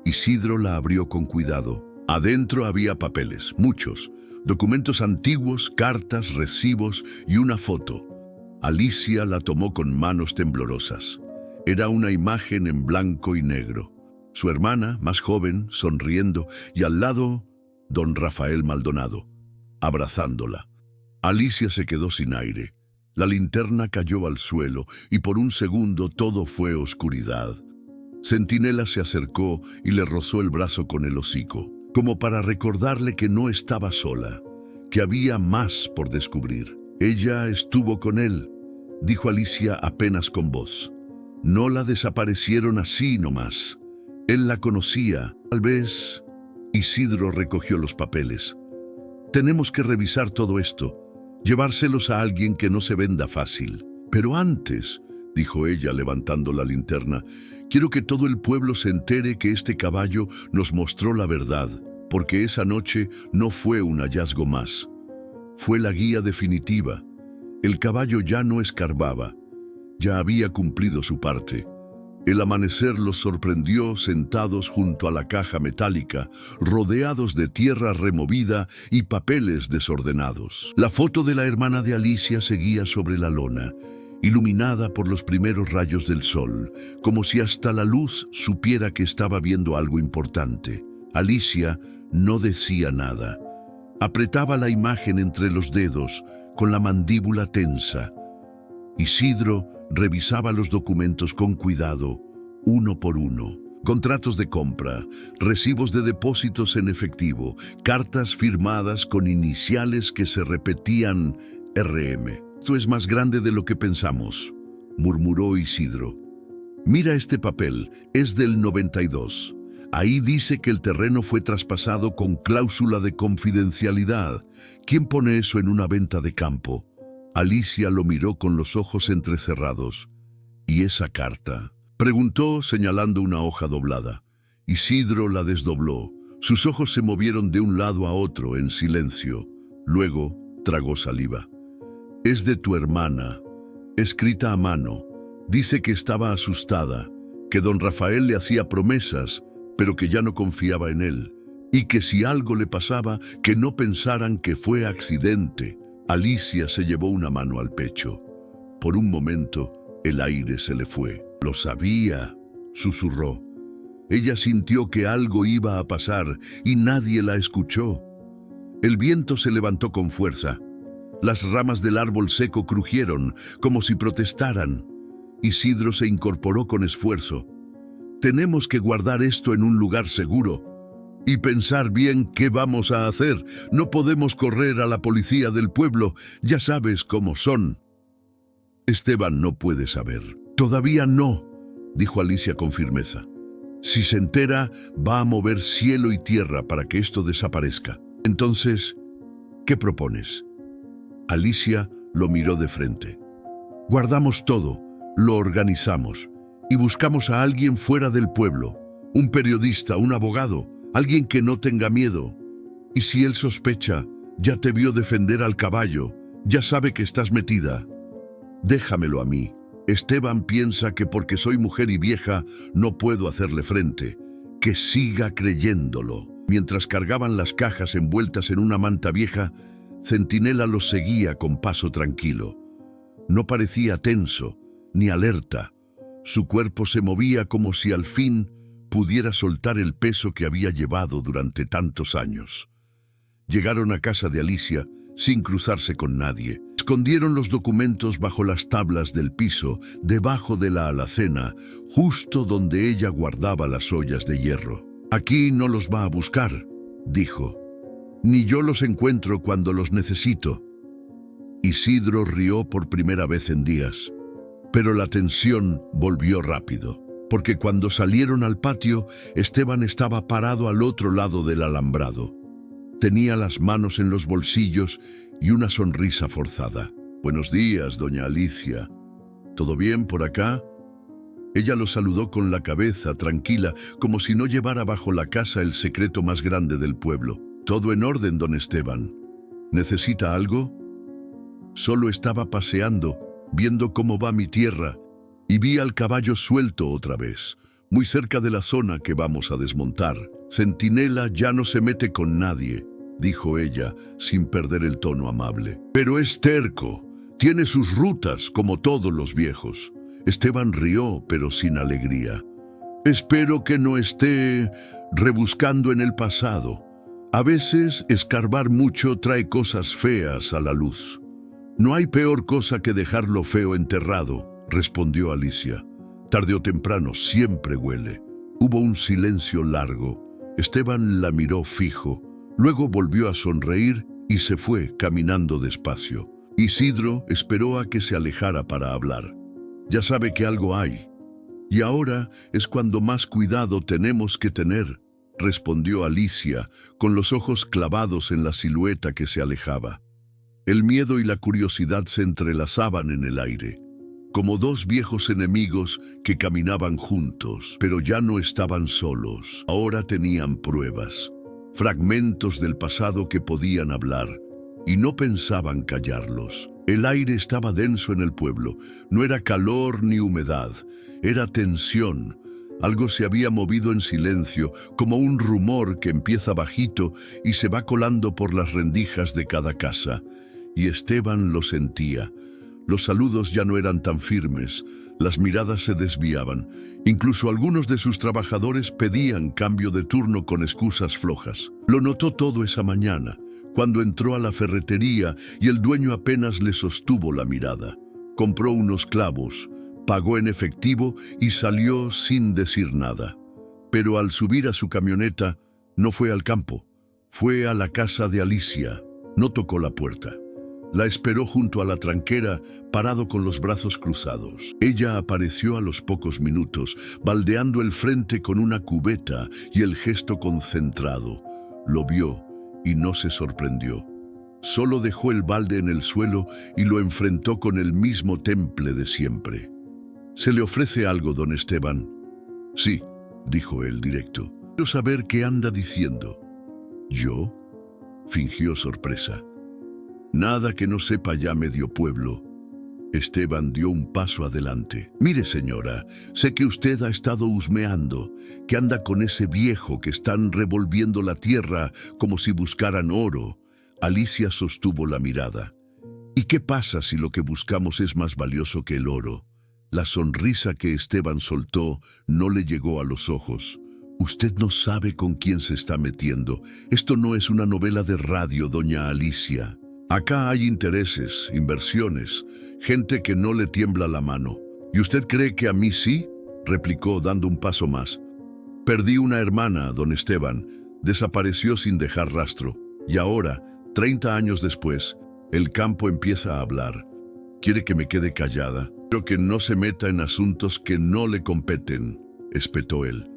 Speaker 1: Isidro la abrió con cuidado. Adentro había papeles, muchos, documentos antiguos, cartas, recibos y una foto. Alicia la tomó con manos temblorosas. Era una imagen en blanco y negro. Su hermana, más joven, sonriendo, y al lado, don Rafael Maldonado, abrazándola. Alicia se quedó sin aire. La linterna cayó al suelo y por un segundo todo fue oscuridad. Centinela se acercó y le rozó el brazo con el hocico, como para recordarle que no estaba sola, que había más por descubrir. «Ella estuvo con él», dijo Alicia apenas con voz. «No la desaparecieron así nomás. Él la conocía, tal vez». Isidro recogió los papeles. «Tenemos que revisar todo esto, llevárselos a alguien que no se venda fácil. Pero antes», dijo ella levantando la linterna, «quiero que todo el pueblo se entere que este caballo nos mostró la verdad, porque esa noche no fue un hallazgo más. Fue la guía definitiva. El caballo ya no escarbaba, ya había cumplido su parte. El amanecer los sorprendió sentados junto a la caja metálica, rodeados de tierra removida y papeles desordenados. La foto de la hermana de Alicia seguía sobre la lona, iluminada por los primeros rayos del sol, como si hasta la luz supiera que estaba viendo algo importante. Alicia no decía nada. Apretaba la imagen entre los dedos, con la mandíbula tensa. Isidro revisaba los documentos con cuidado, uno por uno. Contratos de compra, recibos de depósitos en efectivo, cartas firmadas con iniciales que se repetían RM. «Esto es más grande de lo que pensamos», murmuró Isidro. «Mira este papel, es del 92. Ahí dice que el terreno fue traspasado con cláusula de confidencialidad. ¿Quién pone eso en una venta de campo?» Alicia lo miró con los ojos entrecerrados. «¿Y esa carta?», preguntó señalando una hoja doblada. Isidro la desdobló. Sus ojos se movieron de un lado a otro en silencio. Luego tragó saliva. «Es de tu hermana, escrita a mano. Dice que estaba asustada, que don Rafael le hacía promesas, pero que ya no confiaba en él, y que si algo le pasaba, que no pensaran que fue accidente». Alicia se llevó una mano al pecho. Por un momento, el aire se le fue. «Lo sabía», susurró. Ella sintió que algo iba a pasar y nadie la escuchó. El viento se levantó con fuerza. Las ramas del árbol seco crujieron, como si protestaran. Isidro se incorporó con esfuerzo. «Tenemos que guardar esto en un lugar seguro y pensar bien qué vamos a hacer. No podemos correr a la policía del pueblo, ya sabes cómo son». «Esteban no puede saber». «Todavía no», dijo Alicia con firmeza. «Si se entera, va a mover cielo y tierra para que esto desaparezca. Entonces, ¿qué propones?». Alicia lo miró de frente. «Guardamos todo, Lo organizamos y buscamos a alguien fuera del pueblo, un periodista, un abogado, alguien que no tenga miedo. Y si él sospecha, ya te vio defender al caballo, ya sabe que estás metida. Déjamelo a mí. Esteban piensa que porque soy mujer y vieja no puedo hacerle frente. Que siga creyéndolo. Mientras cargaban las cajas envueltas en una manta vieja, Centinela los seguía con paso tranquilo. No parecía tenso, ni alerta. Su cuerpo se movía como si al fin pudiera soltar el peso que había llevado durante tantos años. Llegaron a casa de Alicia sin cruzarse con nadie. Escondieron los documentos bajo las tablas del piso, debajo de la alacena, justo donde ella guardaba las ollas de hierro. «Aquí no los va a buscar», dijo. «Ni yo los encuentro cuando los necesito». Isidro rió por primera vez en días, pero la tensión volvió rápido, porque cuando salieron al patio, Esteban estaba parado al otro lado del alambrado. Tenía las manos en los bolsillos y una sonrisa forzada. «Buenos días, doña Alicia. ¿Todo bien por acá?» Ella lo saludó con la cabeza, tranquila, como si no llevara bajo la casa el secreto más grande del pueblo. «Todo en orden, don Esteban. ¿Necesita algo?» «Solo estaba paseando, viendo cómo va mi tierra, y vi al caballo suelto otra vez, muy cerca de la zona que vamos a desmontar. Centinela ya no se mete con nadie», dijo ella, sin perder el tono amable. «Pero es terco, tiene sus rutas, como todos los viejos». Esteban rió, pero sin alegría. «Espero que no esté rebuscando en el pasado. A veces escarbar mucho trae cosas feas a la luz». «No hay peor cosa que dejar lo feo enterrado», respondió Alicia. «Tarde o temprano siempre huele». Hubo un silencio largo. Esteban la miró fijo. Luego volvió a sonreír y se fue caminando despacio. Isidro esperó a que se alejara para hablar. «Ya sabe que algo hay. Y ahora es cuando más cuidado tenemos que tener», respondió Alicia, con los ojos clavados en la silueta que se alejaba. El miedo y la curiosidad se entrelazaban en el aire, como dos viejos enemigos que caminaban juntos, pero ya no estaban solos. Ahora tenían pruebas, fragmentos del pasado que podían hablar, y no pensaban callarlos. El aire estaba denso en el pueblo. No era calor ni humedad, era tensión. Algo se había movido en silencio, como un rumor que empieza bajito y se va colando por las rendijas de cada casa. Y Esteban lo sentía. Los saludos ya no eran tan firmes, las miradas se desviaban. Incluso algunos de sus trabajadores pedían cambio de turno con excusas flojas. Lo notó todo esa mañana, cuando entró a la ferretería y el dueño apenas le sostuvo la mirada. Compró unos clavos, pagó en efectivo y salió sin decir nada. Pero al subir a su camioneta, no fue al campo, fue a la casa de Alicia. No tocó la puerta. La esperó junto a la tranquera, parado con los brazos cruzados. Ella apareció a los pocos minutos, baldeando el frente con una cubeta y el gesto concentrado. Lo vio y no se sorprendió. Solo dejó el balde en el suelo y lo enfrentó con el mismo temple de siempre. «¿Se le ofrece algo, don Esteban?» «Sí», dijo él directo. «Quiero saber qué anda diciendo». «¿Yo?», fingió sorpresa. «Nada que no sepa ya medio pueblo». Esteban dio un paso adelante. «Mire, señora, sé que usted ha estado husmeando, que anda con ese viejo que están revolviendo la tierra como si buscaran oro». Alicia sostuvo la mirada. «¿Y qué pasa si lo que buscamos es más valioso que el oro?». La sonrisa que Esteban soltó no le llegó a los ojos. «Usted no sabe con quién se está metiendo. Esto no es una novela de radio, doña Alicia. Acá hay intereses, inversiones, gente que no le tiembla la mano». «¿Y usted cree que a mí sí?», replicó dando un paso más. «Perdí una hermana, don Esteban. Desapareció sin dejar rastro. Y ahora, 30 años después, el campo empieza a hablar. ¿Quiere que me quede callada? Pero que no se meta en asuntos que no le competen», espetó él.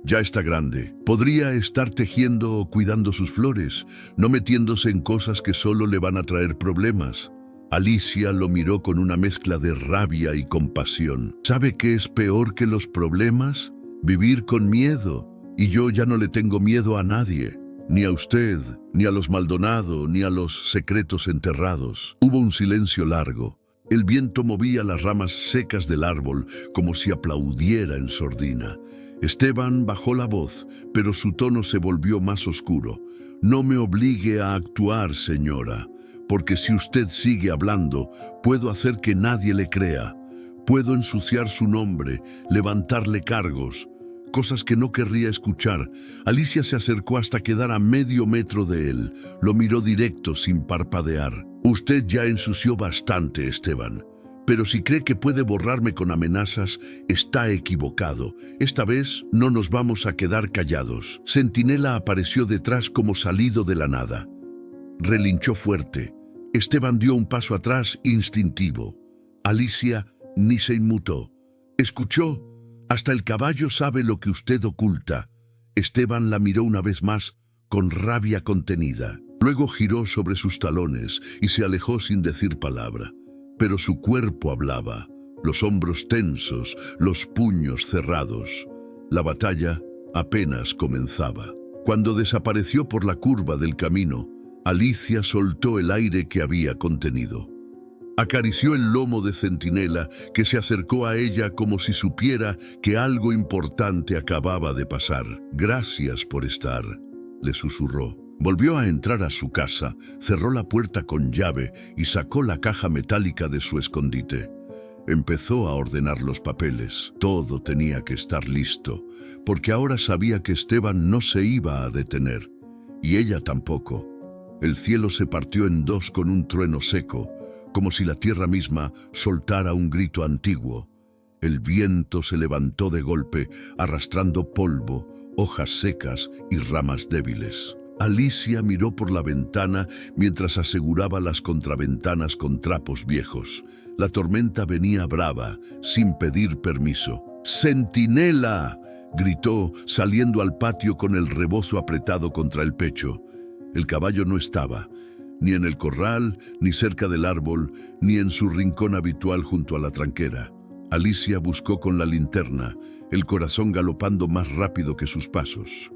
Speaker 1: «Ya está grande. Podría estar tejiendo o cuidando sus flores, no metiéndose en cosas que solo le van a traer problemas». Alicia lo miró con una mezcla de rabia y compasión. ¿Sabe qué es peor que los problemas? Vivir con miedo. Y yo ya no le tengo miedo a nadie. Ni a usted, ni a los Maldonado, ni a los secretos enterrados. Hubo un silencio largo. El viento movía las ramas secas del árbol como si aplaudiera en sordina. Esteban bajó la voz, pero su tono se volvió más oscuro. No me obligue a actuar, señora, porque si usted sigue hablando, puedo hacer que nadie le crea. Puedo ensuciar su nombre, levantarle cargos, cosas que no querría escuchar. Alicia se acercó hasta quedar a medio metro de él. Lo miró directo sin parpadear. Usted ya ensució bastante, Esteban. Pero si cree que puede borrarme con amenazas, está equivocado. Esta vez no nos vamos a quedar callados. Centinela apareció detrás como salido de la nada. Relinchó fuerte. Esteban dio un paso atrás instintivo. Alicia ni se inmutó. Escuchó. Hasta el caballo sabe lo que usted oculta. Esteban la miró una vez más con rabia contenida. Luego giró sobre sus talones y se alejó sin decir palabra. Pero su cuerpo hablaba, los hombros tensos, los puños cerrados. La batalla apenas comenzaba. Cuando desapareció por la curva del camino, Alicia soltó el aire que había contenido. Acarició el lomo de Centinela, que se acercó a ella como si supiera que algo importante acababa de pasar. Gracias por estar, le susurró. Volvió a entrar a su casa, cerró la puerta con llave y sacó la caja metálica de su escondite. Empezó a ordenar los papeles. Todo tenía que estar listo, porque ahora sabía que Esteban no se iba a detener, y ella tampoco. El cielo se partió en dos con un trueno seco, como si la tierra misma soltara un grito antiguo. El viento se levantó de golpe, arrastrando polvo, hojas secas y ramas débiles. Alicia miró por la ventana mientras aseguraba las contraventanas con trapos viejos. La tormenta venía brava, sin pedir permiso. ¡Centinela!, gritó, saliendo al patio con el rebozo apretado contra el pecho. El caballo no estaba, ni en el corral, ni cerca del árbol, ni en su rincón habitual junto a la tranquera. Alicia buscó con la linterna, el corazón galopando más rápido que sus pasos.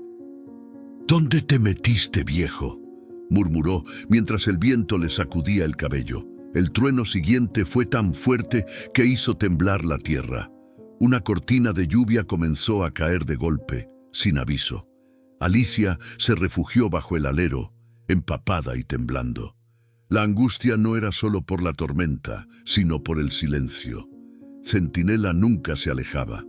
Speaker 1: «¿Dónde te metiste, viejo?», murmuró mientras el viento le sacudía el cabello. El trueno siguiente fue tan fuerte que hizo temblar la tierra. Una cortina de lluvia comenzó a caer de golpe, sin aviso. Alicia se refugió bajo el alero, empapada y temblando. La angustia no era solo por la tormenta, sino por el silencio. Centinela nunca se alejaba.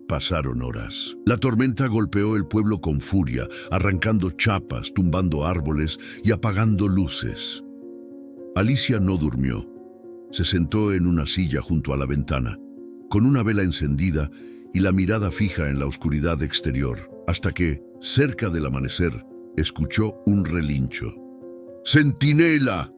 Speaker 1: Pasaron horas. La tormenta golpeó el pueblo con furia, arrancando chapas, tumbando árboles y apagando luces. Alicia no durmió. Se sentó en una silla junto a la ventana, con una vela encendida y la mirada fija en la oscuridad exterior, hasta que, cerca del amanecer, escuchó un relincho. ¡Centinela!,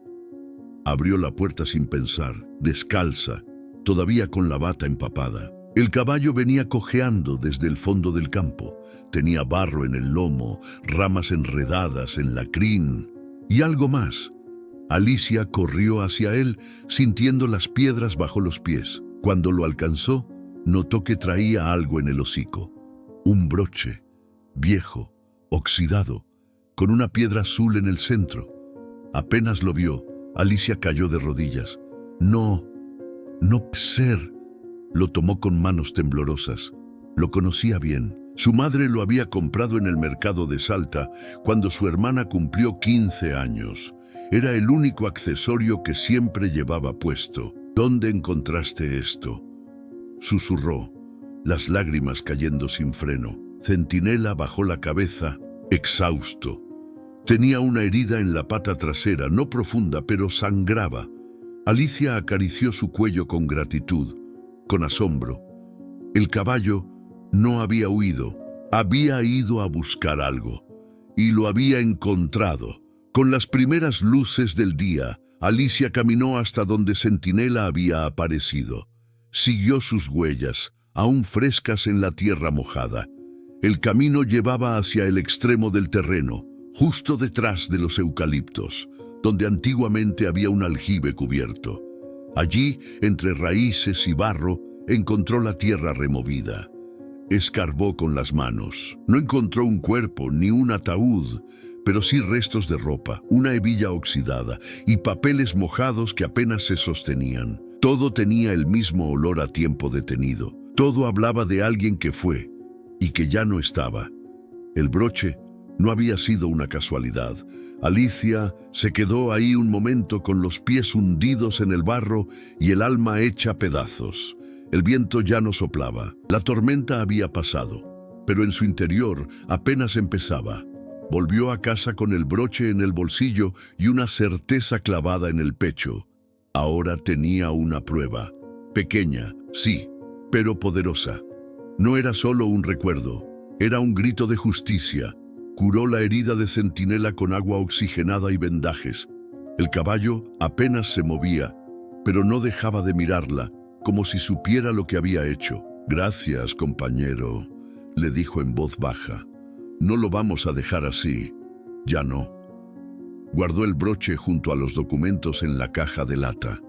Speaker 1: abrió la puerta sin pensar, descalza, todavía con la bata empapada. El caballo venía cojeando desde el fondo del campo. Tenía barro en el lomo, ramas enredadas en la crin y algo más. Alicia corrió hacia él, sintiendo las piedras bajo los pies. Cuando lo alcanzó, notó que traía algo en el hocico. Un broche, viejo, oxidado, con una piedra azul en el centro. Apenas lo vio, Alicia cayó de rodillas. No ser. Lo tomó con manos temblorosas. Lo conocía bien. Su madre lo había comprado en el mercado de Salta cuando su hermana cumplió 15 años. Era el único accesorio que siempre llevaba puesto. ¿Dónde encontraste esto?, susurró, las lágrimas cayendo sin freno. Centinela bajó la cabeza, exhausto. Tenía una herida en la pata trasera, no profunda, pero sangraba. Alicia acarició su cuello con gratitud, con asombro. El caballo no había huido, había ido a buscar algo, y lo había encontrado. Con las primeras luces del día, Alicia caminó hasta donde Centinela había aparecido. Siguió sus huellas, aún frescas en la tierra mojada. El camino llevaba hacia el extremo del terreno, justo detrás de los eucaliptos. donde antiguamente había un aljibe cubierto. Allí, entre raíces y barro, encontró la tierra removida. Escarbó con las manos. No encontró un cuerpo ni un ataúd, pero sí restos de ropa, una hebilla oxidada y papeles mojados que apenas se sostenían. Todo tenía el mismo olor a tiempo detenido. Todo hablaba de alguien que fue y que ya no estaba. El broche no había sido una casualidad. Alicia se quedó ahí un momento con los pies hundidos en el barro y el alma hecha pedazos. El viento ya no soplaba. La tormenta había pasado, pero en su interior apenas empezaba. Volvió a casa con el broche en el bolsillo y una certeza clavada en el pecho. Ahora tenía una prueba. Pequeña, sí, pero poderosa. No era solo un recuerdo, era un grito de justicia. Curó la herida de centinela con agua oxigenada y vendajes. El caballo apenas se movía, pero no dejaba de mirarla, como si supiera lo que había hecho. «Gracias, compañero», le dijo en voz baja. «No lo vamos a dejar así. Ya no». Guardó el broche junto a los documentos en la caja de lata.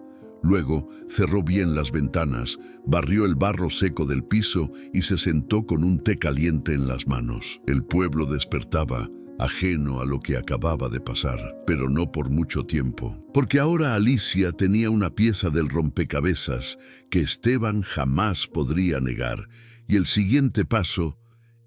Speaker 1: Luego cerró bien las ventanas, barrió el barro seco del piso y se sentó con un té caliente en las manos. El pueblo despertaba, ajeno a lo que acababa de pasar, pero no por mucho tiempo. Porque ahora Alicia tenía una pieza del rompecabezas que Esteban jamás podría negar, y el siguiente paso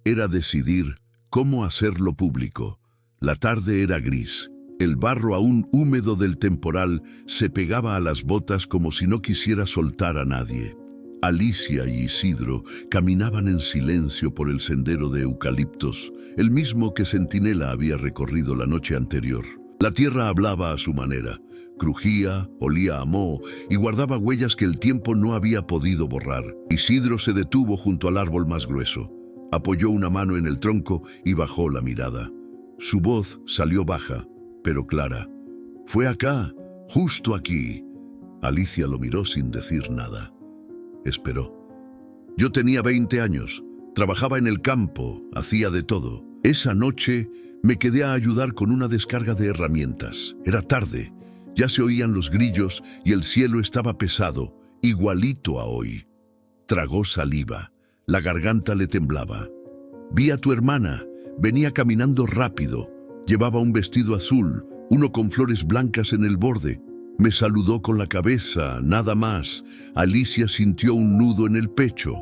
Speaker 1: era decidir cómo hacerlo público. La tarde era gris. El barro aún húmedo del temporal se pegaba a las botas como si no quisiera soltar a nadie. Alicia y Isidro caminaban en silencio por el sendero de eucaliptos, el mismo que Centinela había recorrido la noche anterior. La tierra hablaba a su manera, crujía, olía a moho y guardaba huellas que el tiempo no había podido borrar. Isidro se detuvo junto al árbol más grueso, apoyó una mano en el tronco y bajó la mirada. Su voz salió baja, pero clara. «Fue acá, justo aquí». Alicia lo miró sin decir nada. Esperó. «Yo tenía 20 años, trabajaba en el campo, hacía de todo. Esa noche me quedé a ayudar con una descarga de herramientas. Era tarde, ya se oían los grillos y el cielo estaba pesado, igualito a hoy». Tragó saliva, la garganta le temblaba. «Vi a tu hermana, venía caminando rápido. Llevaba un vestido azul, uno con flores blancas en el borde. Me saludó con la cabeza, nada más». Alicia sintió un nudo en el pecho.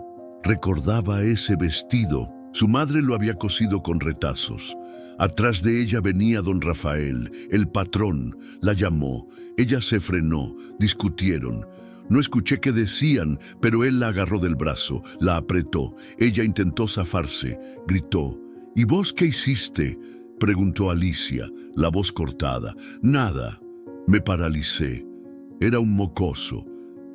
Speaker 1: Recordaba ese vestido. Su madre lo había cosido con retazos. Atrás de ella venía don Rafael, el patrón. La llamó. Ella se frenó. Discutieron. No escuché qué decían, pero él la agarró del brazo, la apretó. Ella intentó zafarse. Gritó. «¿Y vos qué hiciste?», preguntó Alicia, la voz cortada. «Nada». Me paralicé. Era un mocoso.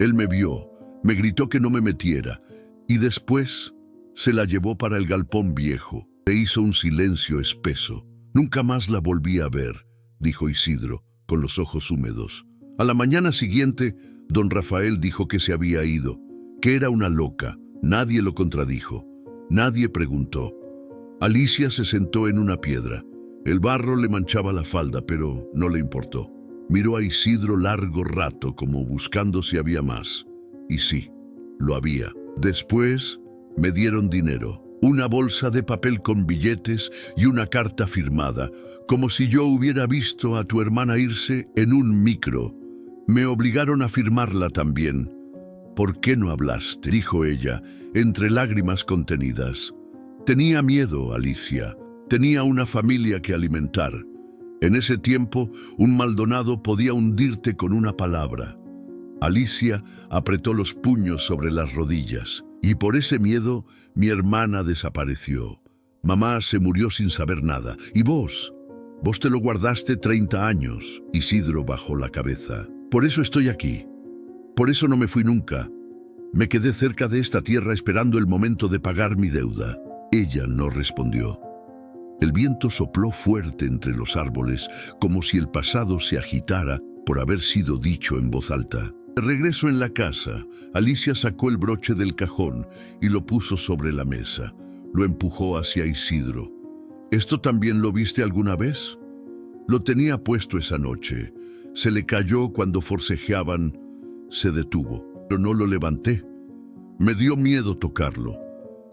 Speaker 1: Él me vio, me gritó que no me metiera, y después se la llevó para el galpón viejo. Se hizo un silencio espeso. «Nunca más la volví a ver», dijo Isidro, con los ojos húmedos. A la mañana siguiente, don Rafael dijo que se había ido, que era una loca. Nadie lo contradijo. Nadie preguntó. Alicia se sentó en una piedra. El barro le manchaba la falda, pero no le importó. Miró a Isidro largo rato, como buscando si había más. Y sí, lo había. Después me dieron dinero, una bolsa de papel con billetes y una carta firmada, como si yo hubiera visto a tu hermana irse en un micro. Me obligaron a firmarla también. «¿Por qué no hablaste?», dijo ella, entre lágrimas contenidas. «Tenía miedo, Alicia. Tenía una familia que alimentar. En ese tiempo, un Maldonado podía hundirte con una palabra». Alicia apretó los puños sobre las rodillas. «Y por ese miedo, mi hermana desapareció. Mamá se murió sin saber nada. ¿Y vos? Vos te lo guardaste 30 años». Isidro bajó la cabeza. «Por eso estoy aquí. Por eso no me fui nunca. Me quedé cerca de esta tierra esperando el momento de pagar mi deuda». Ella no respondió. El viento sopló fuerte entre los árboles, como si el pasado se agitara por haber sido dicho en voz alta. De regreso en la casa, Alicia sacó el broche del cajón y lo puso sobre la mesa. Lo empujó hacia Isidro. «¿Esto también lo viste alguna vez?». Lo tenía puesto esa noche. Se le cayó cuando forcejeaban. Se detuvo, pero no lo levanté. Me dio miedo tocarlo.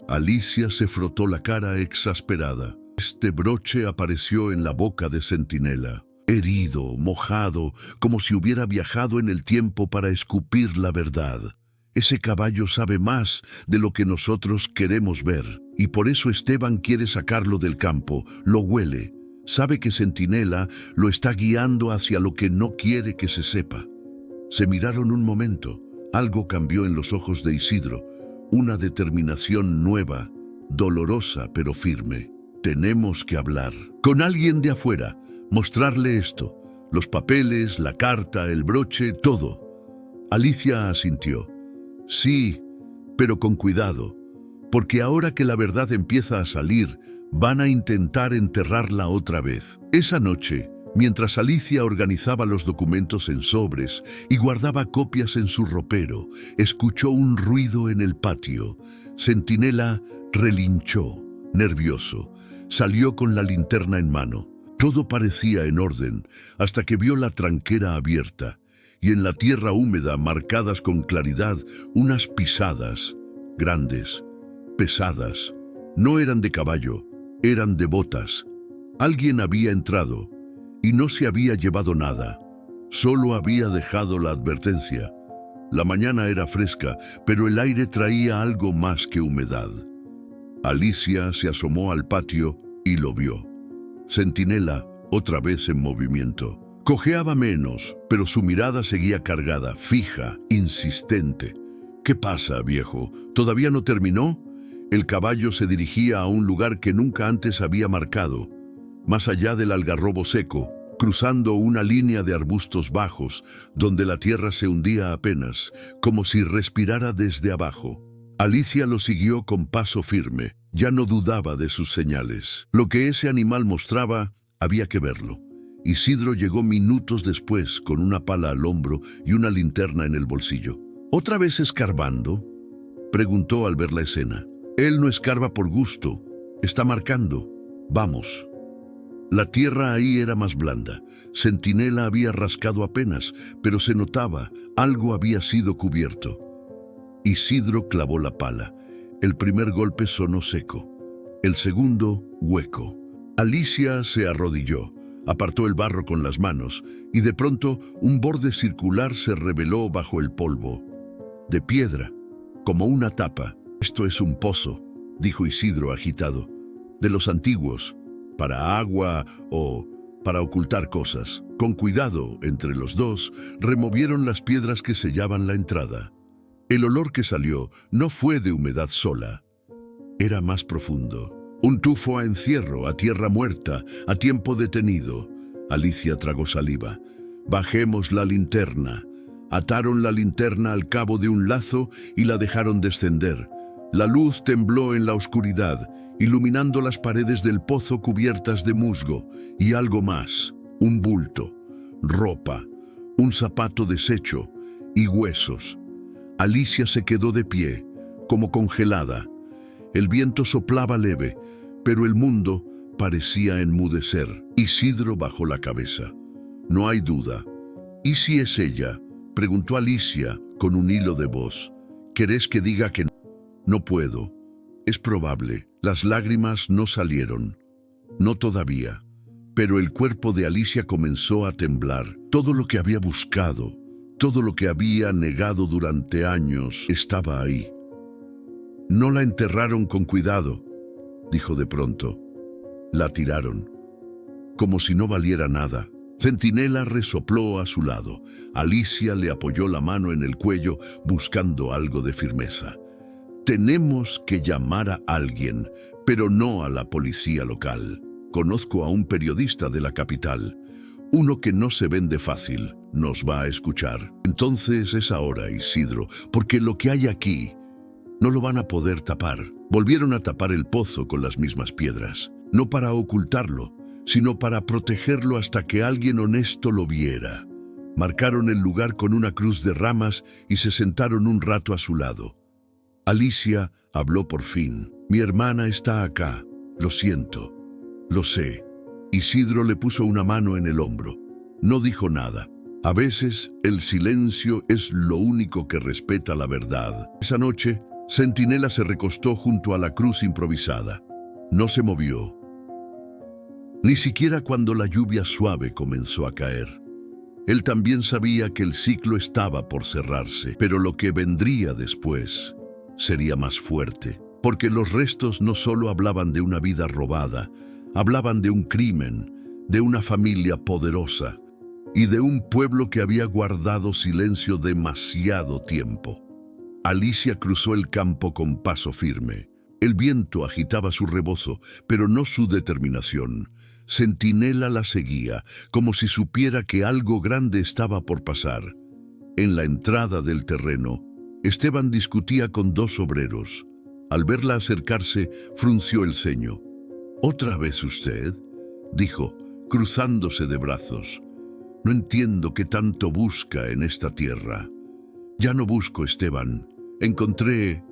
Speaker 1: Alicia se frotó la cara exasperada. Este broche apareció en la boca de Centinela, herido, mojado, como si hubiera viajado en el tiempo para escupir la verdad. Ese caballo sabe más de lo que nosotros queremos ver, y por eso Esteban quiere sacarlo del campo. Lo huele. Sabe que Centinela lo está guiando hacia lo que no quiere que se sepa. Se miraron un momento. Algo cambió en los ojos de Isidro. Una determinación nueva, dolorosa pero firme. Tenemos que hablar con alguien de afuera, mostrarle esto. Los papeles, la carta, el broche, todo. Alicia asintió. Sí, pero con cuidado, porque ahora que la verdad empieza a salir, van a intentar enterrarla otra vez. Esa noche, mientras Alicia organizaba los documentos en sobres y guardaba copias en su ropero, escuchó un ruido en el patio. Centinela relinchó, nervioso. Salió con la linterna en mano. Todo parecía en orden, hasta que vio la tranquera abierta, y en la tierra húmeda, marcadas con claridad, unas pisadas, grandes, pesadas. No eran de caballo, eran de botas. Alguien había entrado, y no se había llevado nada. Solo había dejado la advertencia. La mañana era fresca, pero el aire traía algo más que humedad. Alicia se asomó al patio y lo vio. Centinela, otra vez en movimiento. Cojeaba menos, pero su mirada seguía cargada, fija, insistente. ¿Qué pasa, viejo? ¿Todavía no terminó? El caballo se dirigía a un lugar que nunca antes había marcado, más allá del algarrobo seco, cruzando una línea de arbustos bajos, donde la tierra se hundía apenas, como si respirara desde abajo. Alicia lo siguió con paso firme. Ya no dudaba de sus señales. Lo que ese animal mostraba, había que verlo. Isidro llegó minutos después con una pala al hombro y una linterna en el bolsillo. ¿Otra vez escarbando?, preguntó al ver la escena. Él no escarba por gusto, está marcando. Vamos. La tierra ahí era más blanda. Centinela había rascado apenas, pero se notaba, algo había sido cubierto. Isidro clavó la pala. El primer golpe sonó seco, el segundo hueco. Alicia se arrodilló, apartó el barro con las manos y de pronto un borde circular se reveló bajo el polvo. De piedra, como una tapa. Esto es un pozo, dijo Isidro agitado. De los antiguos, para agua o para ocultar cosas. Con cuidado, entre los dos, removieron las piedras que sellaban la entrada. El olor que salió no fue de humedad sola. Era más profundo. Un tufo a encierro, a tierra muerta, a tiempo detenido. Alicia tragó saliva. Bajemos la linterna. Ataron la linterna al cabo de un lazo y la dejaron descender. La luz tembló en la oscuridad, iluminando las paredes del pozo cubiertas de musgo, y algo más, un bulto, ropa, un zapato deshecho y huesos. Alicia se quedó de pie, como congelada. El viento soplaba leve, pero el mundo parecía enmudecer. Isidro bajó la cabeza. No hay duda. ¿Y si es ella?, preguntó Alicia con un hilo de voz. ¿Querés que diga que no? No puedo. Es probable. Las lágrimas no salieron. No todavía. Pero el cuerpo de Alicia comenzó a temblar. Todo lo que había buscado, todo lo que había negado durante años, estaba ahí. No la enterraron con cuidado, dijo de pronto. La tiraron, como si no valiera nada. Centinela resopló a su lado. Alicia le apoyó la mano en el cuello, buscando algo de firmeza. Tenemos que llamar a alguien, pero no a la policía local. Conozco a un periodista de la capital, uno que no se vende fácil. Nos va a escuchar. Entonces es ahora, Isidro, porque lo que hay aquí no lo van a poder tapar. Volvieron a tapar el pozo con las mismas piedras, no para ocultarlo, sino para protegerlo hasta que alguien honesto lo viera. Marcaron el lugar con una cruz de ramas y se sentaron un rato a su lado. Alicia habló por fin. Mi hermana está acá. Lo siento. Lo sé. Isidro le puso una mano en el hombro. No dijo nada. A veces el silencio es lo único que respeta la verdad. Esa noche, Centinela se recostó junto a la cruz improvisada. No se movió, ni siquiera cuando la lluvia suave comenzó a caer. Él también sabía que el ciclo estaba por cerrarse, pero lo que vendría después sería más fuerte, porque los restos no solo hablaban de una vida robada, hablaban de un crimen, de una familia poderosa y de un pueblo que había guardado silencio demasiado tiempo. Alicia cruzó el campo con paso firme. El viento agitaba su rebozo, pero no su determinación. Centinela la seguía, como si supiera que algo grande estaba por pasar. En la entrada del terreno, Esteban discutía con dos obreros. Al verla acercarse, frunció el ceño. «¿Otra vez usted?», dijo, cruzándose de brazos. «No entiendo qué tanto busca en esta tierra». «Ya no busco, Esteban. Encontré»,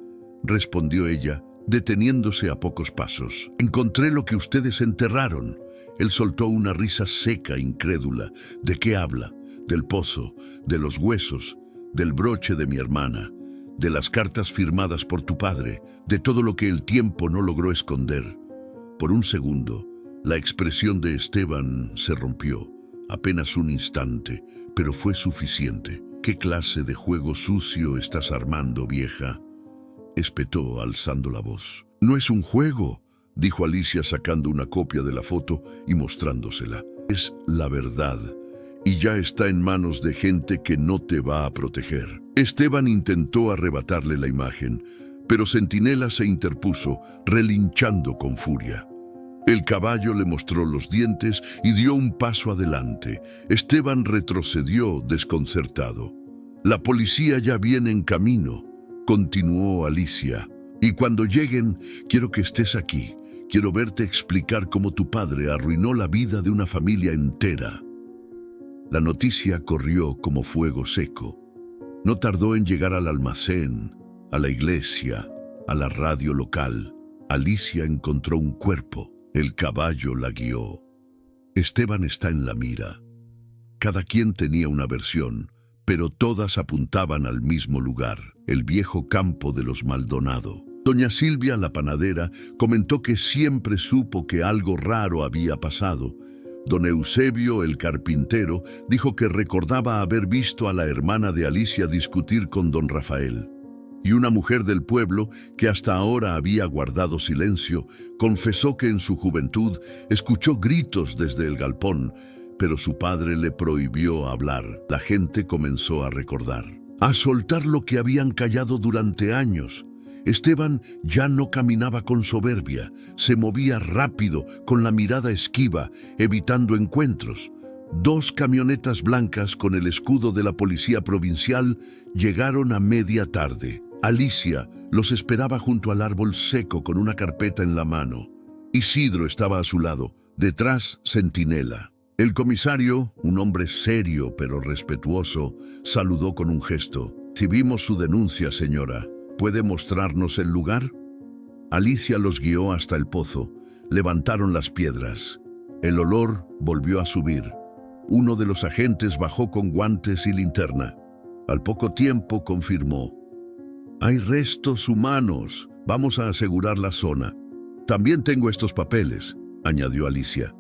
Speaker 1: respondió ella, deteniéndose a pocos pasos. «Encontré lo que ustedes enterraron». Él soltó una risa seca, incrédula. «¿De qué habla? Del pozo, de los huesos, del broche de mi hermana, de las cartas firmadas por tu padre, de todo lo que el tiempo no logró esconder». Por un segundo, la expresión de Esteban se rompió. Apenas un instante, pero fue suficiente. «¿Qué clase de juego sucio estás armando, vieja?», espetó alzando la voz. «No es un juego», dijo Alicia sacando una copia de la foto y mostrándosela. «Es la verdad, y ya está en manos de gente que no te va a proteger». Esteban intentó arrebatarle la imagen, pero Centinela se interpuso, relinchando con furia. El caballo le mostró los dientes y dio un paso adelante. Esteban retrocedió desconcertado. «La policía ya viene en camino», continuó Alicia. «Y cuando lleguen, quiero que estés aquí. Quiero verte explicar cómo tu padre arruinó la vida de una familia entera». La noticia corrió como fuego seco. No tardó en llegar al almacén, a la iglesia, a la radio local. Alicia encontró un cuerpo. El caballo la guió. Esteban está en la mira. Cada quien tenía una versión, pero todas apuntaban al mismo lugar, el viejo campo de los Maldonado. Doña Silvia, la panadera, comentó que siempre supo que algo raro había pasado. Don Eusebio, el carpintero, dijo que recordaba haber visto a la hermana de Alicia discutir con don Rafael. Y una mujer del pueblo, que hasta ahora había guardado silencio, confesó que en su juventud escuchó gritos desde el galpón, pero su padre le prohibió hablar. La gente comenzó a recordar, a soltar lo que habían callado durante años. Esteban ya no caminaba con soberbia, se movía rápido, con la mirada esquiva, evitando encuentros. 2 camionetas blancas con el escudo de la policía provincial llegaron a media tarde. Alicia los esperaba junto al árbol seco con una carpeta en la mano. Isidro estaba a su lado, detrás Centinela. El comisario, un hombre serio pero respetuoso, saludó con un gesto. «Recibimos su denuncia, señora. ¿Puede mostrarnos el lugar?». Alicia los guió hasta el pozo. Levantaron las piedras. El olor volvió a subir. Uno de los agentes bajó con guantes y linterna. Al poco tiempo confirmó: «Hay restos humanos. Vamos a asegurar la zona». «También tengo estos papeles», añadió Alicia.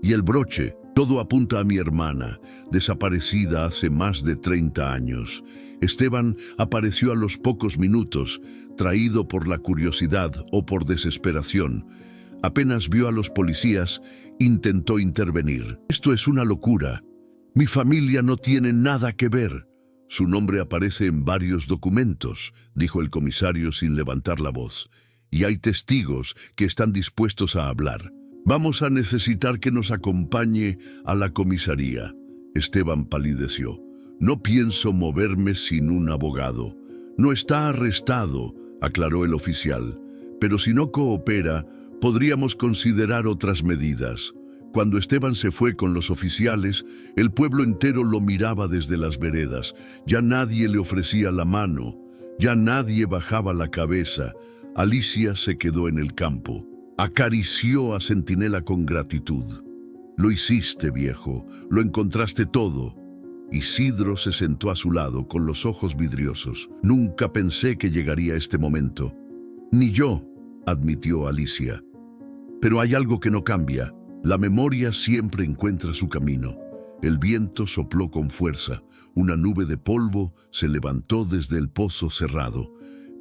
Speaker 1: «Y el broche. Todo apunta a mi hermana, desaparecida hace más de 30 años». Esteban apareció a los pocos minutos, traído por la curiosidad o por desesperación. Apenas vio a los policías, intentó intervenir. «Esto es una locura. Mi familia no tiene nada que ver». «Su nombre aparece en varios documentos», dijo el comisario sin levantar la voz. «Y hay testigos que están dispuestos a hablar. Vamos a necesitar que nos acompañe a la comisaría». Esteban palideció. «No pienso moverme sin un abogado». «No está arrestado», aclaró el oficial. «Pero si no coopera, podríamos considerar otras medidas». Cuando Esteban se fue con los oficiales, el pueblo entero lo miraba desde las veredas. Ya nadie le ofrecía la mano, ya nadie bajaba la cabeza. Alicia se quedó en el campo. Acarició a Centinela con gratitud. Lo hiciste, viejo, lo encontraste todo. Isidro se sentó a su lado con los ojos vidriosos. Nunca pensé que llegaría este momento. Ni yo, admitió Alicia. Pero hay algo que no cambia. La memoria siempre encuentra su camino. El viento sopló con fuerza. Una nube de polvo se levantó desde el pozo cerrado.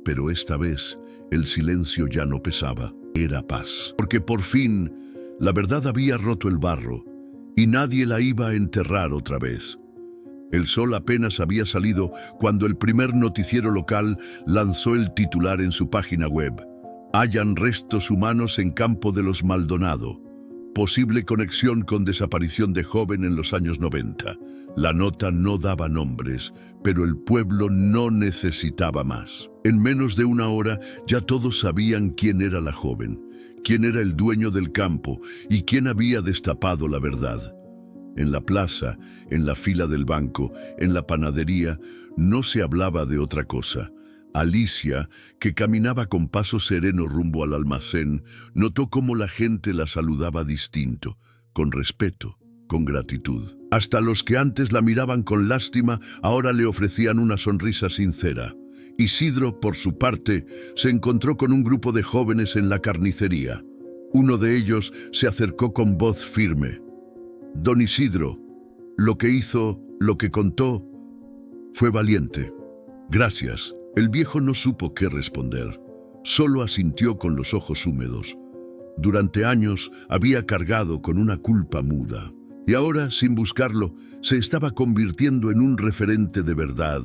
Speaker 1: Pero esta vez el silencio ya no pesaba. Era paz. Porque por fin la verdad había roto el barro y nadie la iba a enterrar otra vez. El sol apenas había salido cuando el primer noticiero local lanzó el titular en su página web. Hallan restos humanos en Campo de los Maldonado. Posible conexión con desaparición de joven en los años 90. La nota no daba nombres, pero el pueblo no necesitaba más. En menos de una hora ya todos sabían quién era la joven, quién era el dueño del campo y quién había destapado la verdad. En la plaza, en la fila del banco, en la panadería, no se hablaba de otra cosa. Alicia, que caminaba con paso sereno rumbo al almacén, notó cómo la gente la saludaba distinto, con respeto, con gratitud. Hasta los que antes la miraban con lástima, ahora le ofrecían una sonrisa sincera. Isidro, por su parte, se encontró con un grupo de jóvenes en la carnicería. Uno de ellos se acercó con voz firme. Don Isidro, lo que hizo, lo que contó, fue valiente. Gracias. El viejo no supo qué responder. Solo asintió con los ojos húmedos. Durante años había cargado con una culpa muda. Y ahora, sin buscarlo, se estaba convirtiendo en un referente de verdad.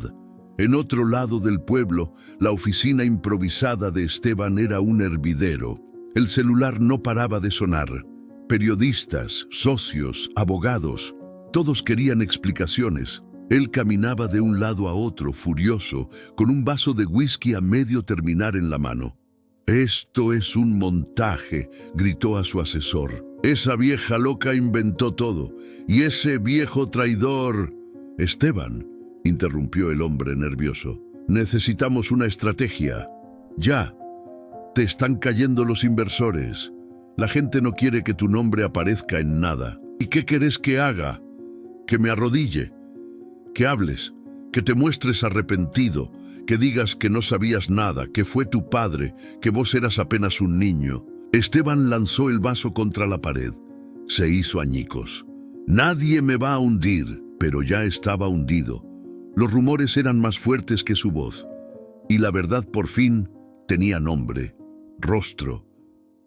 Speaker 1: En otro lado del pueblo, la oficina improvisada de Esteban era un hervidero. El celular no paraba de sonar. Periodistas, socios, abogados, todos querían explicaciones. Él caminaba de un lado a otro, furioso, con un vaso de whisky a medio terminar en la mano. «Esto es un montaje», gritó a su asesor. «Esa vieja loca inventó todo, y ese viejo traidor...» «Esteban», interrumpió el hombre nervioso, «necesitamos una estrategia. Ya. Te están cayendo los inversores. La gente no quiere que tu nombre aparezca en nada. ¿Y qué querés que haga? ¿Que me arrodille? Que hables, que te muestres arrepentido, que digas que no sabías nada, que fue tu padre, que vos eras apenas un niño». Esteban lanzó el vaso contra la pared. Se hizo añicos. «Nadie me va a hundir», pero ya estaba hundido. Los rumores eran más fuertes que su voz. Y la verdad por fin tenía nombre, rostro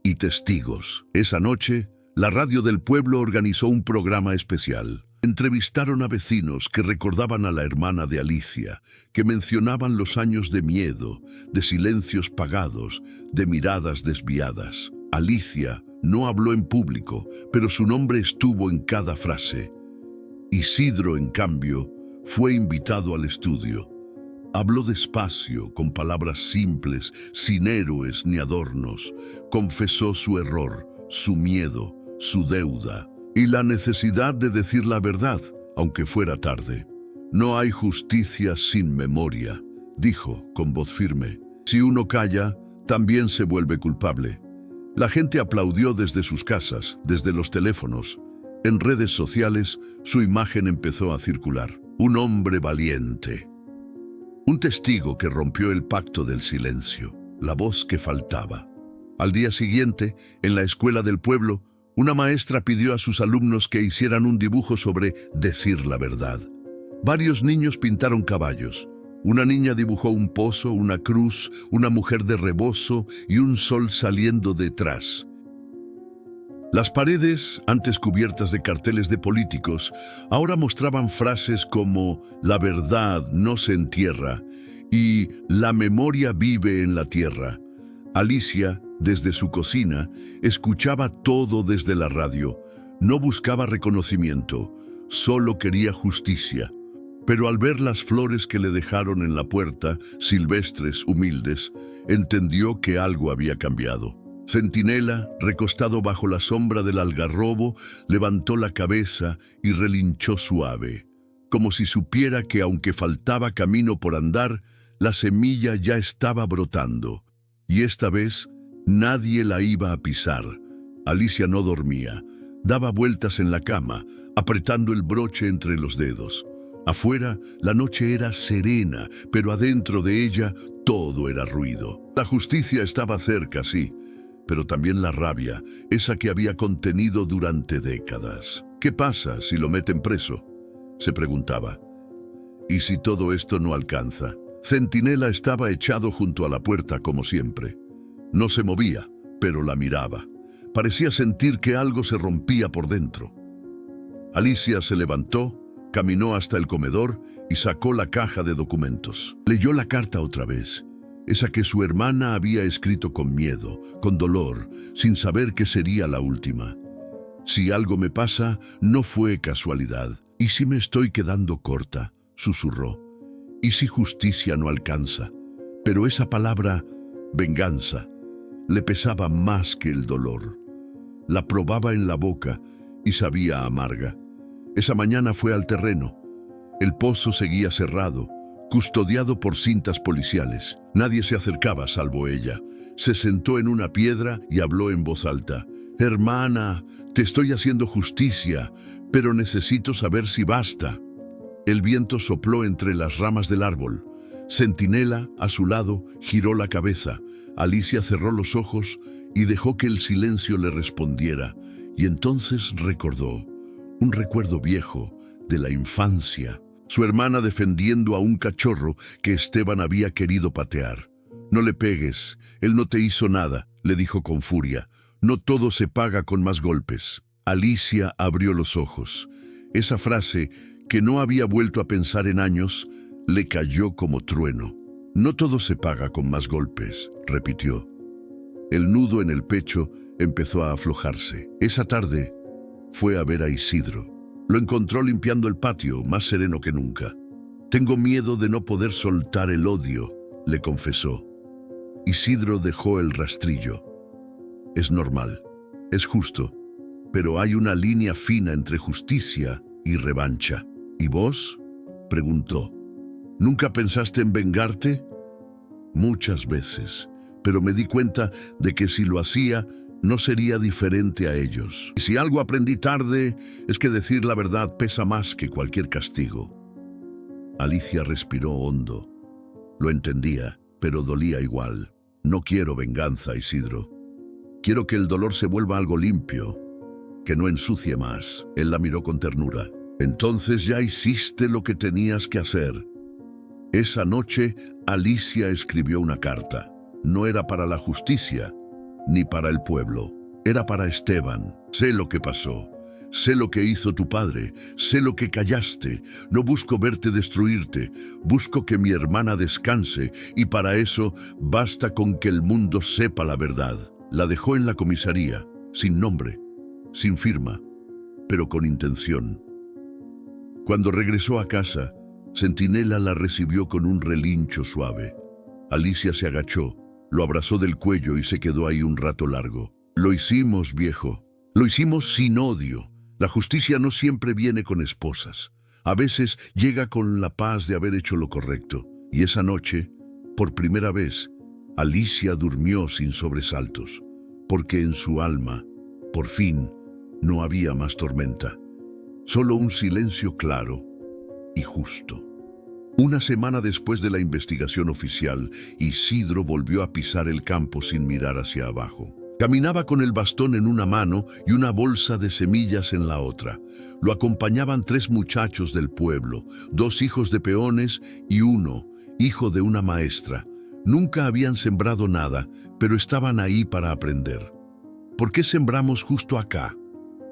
Speaker 1: y testigos. Esa noche, la radio del pueblo organizó un programa especial. Entrevistaron a vecinos que recordaban a la hermana de Alicia, que mencionaban los años de miedo, de silencios pagados, de miradas desviadas. Alicia no habló en público, pero su nombre estuvo en cada frase. Isidro, en cambio, fue invitado al estudio. Habló despacio, con palabras simples, sin héroes ni adornos. Confesó su error, su miedo, su deuda y la necesidad de decir la verdad, aunque fuera tarde. «No hay justicia sin memoria», dijo con voz firme. «Si uno calla, también se vuelve culpable». La gente aplaudió desde sus casas, desde los teléfonos. En redes sociales, su imagen empezó a circular. Un hombre valiente. Un testigo que rompió el pacto del silencio, la voz que faltaba. Al día siguiente, en la escuela del pueblo, una maestra pidió a sus alumnos que hicieran un dibujo sobre decir la verdad. Varios niños pintaron caballos. Una niña dibujó un pozo, una cruz, una mujer de rebozo y un sol saliendo detrás. Las paredes, antes cubiertas de carteles de políticos, ahora mostraban frases como «La verdad no se entierra» y «La memoria vive en la tierra». Alicia, desde su cocina, escuchaba todo desde la radio. No buscaba reconocimiento, solo quería justicia. Pero al ver las flores que le dejaron en la puerta, silvestres, humildes, entendió que algo había cambiado. Centinela, recostado bajo la sombra del algarrobo, levantó la cabeza y relinchó suave, como si supiera que aunque faltaba camino por andar, la semilla ya estaba brotando. Y esta vez nadie la iba a pisar. Alicia no dormía. Daba vueltas en la cama, apretando el broche entre los dedos. Afuera, la noche era serena, pero adentro de ella todo era ruido. La justicia estaba cerca, sí, pero también la rabia, esa que había contenido durante décadas. ¿Qué pasa si lo meten preso?, se preguntaba. ¿Y si todo esto no alcanza? Centinela estaba echado junto a la puerta como siempre. No se movía, pero la miraba. Parecía sentir que algo se rompía por dentro. Alicia se levantó, caminó hasta el comedor y sacó la caja de documentos. Leyó la carta otra vez, esa que su hermana había escrito con miedo, con dolor, sin saber que sería la última. Si algo me pasa, no fue casualidad. ¿Y si me estoy quedando corta?, susurró. ¿Y si justicia no alcanza? Pero esa palabra, venganza, le pesaba más que el dolor. La probaba en la boca y sabía amarga. Esa mañana fue al terreno. El pozo seguía cerrado, custodiado por cintas policiales. Nadie se acercaba salvo ella. Se sentó en una piedra y habló en voz alta. «Hermana, te estoy haciendo justicia, pero necesito saber si basta». El viento sopló entre las ramas del árbol. Centinela, a su lado, giró la cabeza. Alicia cerró los ojos y dejó que el silencio le respondiera. Y entonces recordó, un recuerdo viejo, de la infancia. Su hermana defendiendo a un cachorro que Esteban había querido patear. «No le pegues, él no te hizo nada», le dijo con furia. «No todo se paga con más golpes». Alicia abrió los ojos. Esa frase, que no había vuelto a pensar en años, le cayó como trueno. «No todo se paga con más golpes», repitió. El nudo en el pecho empezó a aflojarse. Esa tarde fue a ver a Isidro. Lo encontró limpiando el patio, más sereno que nunca. «Tengo miedo de no poder soltar el odio», le confesó. Isidro dejó el rastrillo. «Es normal, es justo, pero hay una línea fina entre justicia y revancha». «¿Y vos?», preguntó. «¿Nunca pensaste en vengarte?». «Muchas veces, pero me di cuenta de que si lo hacía, no sería diferente a ellos. Y si algo aprendí tarde, es que decir la verdad pesa más que cualquier castigo». Alicia respiró hondo. Lo entendía, pero dolía igual. «No quiero venganza, Isidro. Quiero que el dolor se vuelva algo limpio, que no ensucie más». Él la miró con ternura. «Entonces ya hiciste lo que tenías que hacer». Esa noche, Alicia escribió una carta. No era para la justicia, ni para el pueblo. Era para Esteban. «Sé lo que pasó. Sé lo que hizo tu padre. Sé lo que callaste. No busco verte destruirte. Busco que mi hermana descanse, y para eso basta con que el mundo sepa la verdad». La dejó en la comisaría, sin nombre, sin firma, pero con intención. Cuando regresó a casa, Centinela la recibió con un relincho suave. Alicia se agachó, lo abrazó del cuello y se quedó ahí un rato largo. «Lo hicimos, viejo. Lo hicimos sin odio. La justicia no siempre viene con esposas. A veces llega con la paz de haber hecho lo correcto». Y esa noche, por primera vez, Alicia durmió sin sobresaltos, porque en su alma, por fin, no había más tormenta. Solo un silencio claro y justo. Una semana después de la investigación oficial, Isidro volvió a pisar el campo sin mirar hacia abajo. Caminaba con el bastón en una mano y una bolsa de semillas en la otra. Lo acompañaban 3 muchachos del pueblo, 2 hijos de peones y uno, hijo de una maestra. Nunca habían sembrado nada, pero estaban ahí para aprender. «¿Por qué sembramos justo acá?»,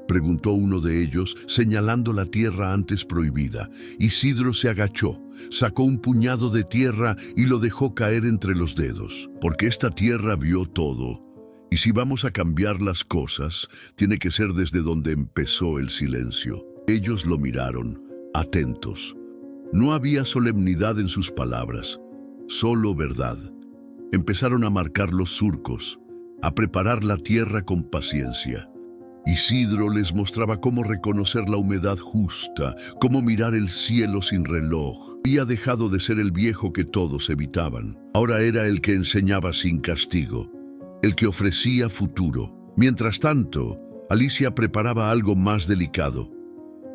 Speaker 1: preguntó uno de ellos, señalando la tierra antes prohibida. Isidro se agachó, sacó un puñado de tierra y lo dejó caer entre los dedos. «Porque esta tierra vio todo, y si vamos a cambiar las cosas, tiene que ser desde donde empezó el silencio». Ellos lo miraron, atentos. No había solemnidad en sus palabras, solo verdad. Empezaron a marcar los surcos, a preparar la tierra con paciencia. Isidro les mostraba cómo reconocer la humedad justa, cómo mirar el cielo sin reloj. Había dejado de ser el viejo que todos evitaban. Ahora era el que enseñaba sin castigo, el que ofrecía futuro. Mientras tanto, Alicia preparaba algo más delicado.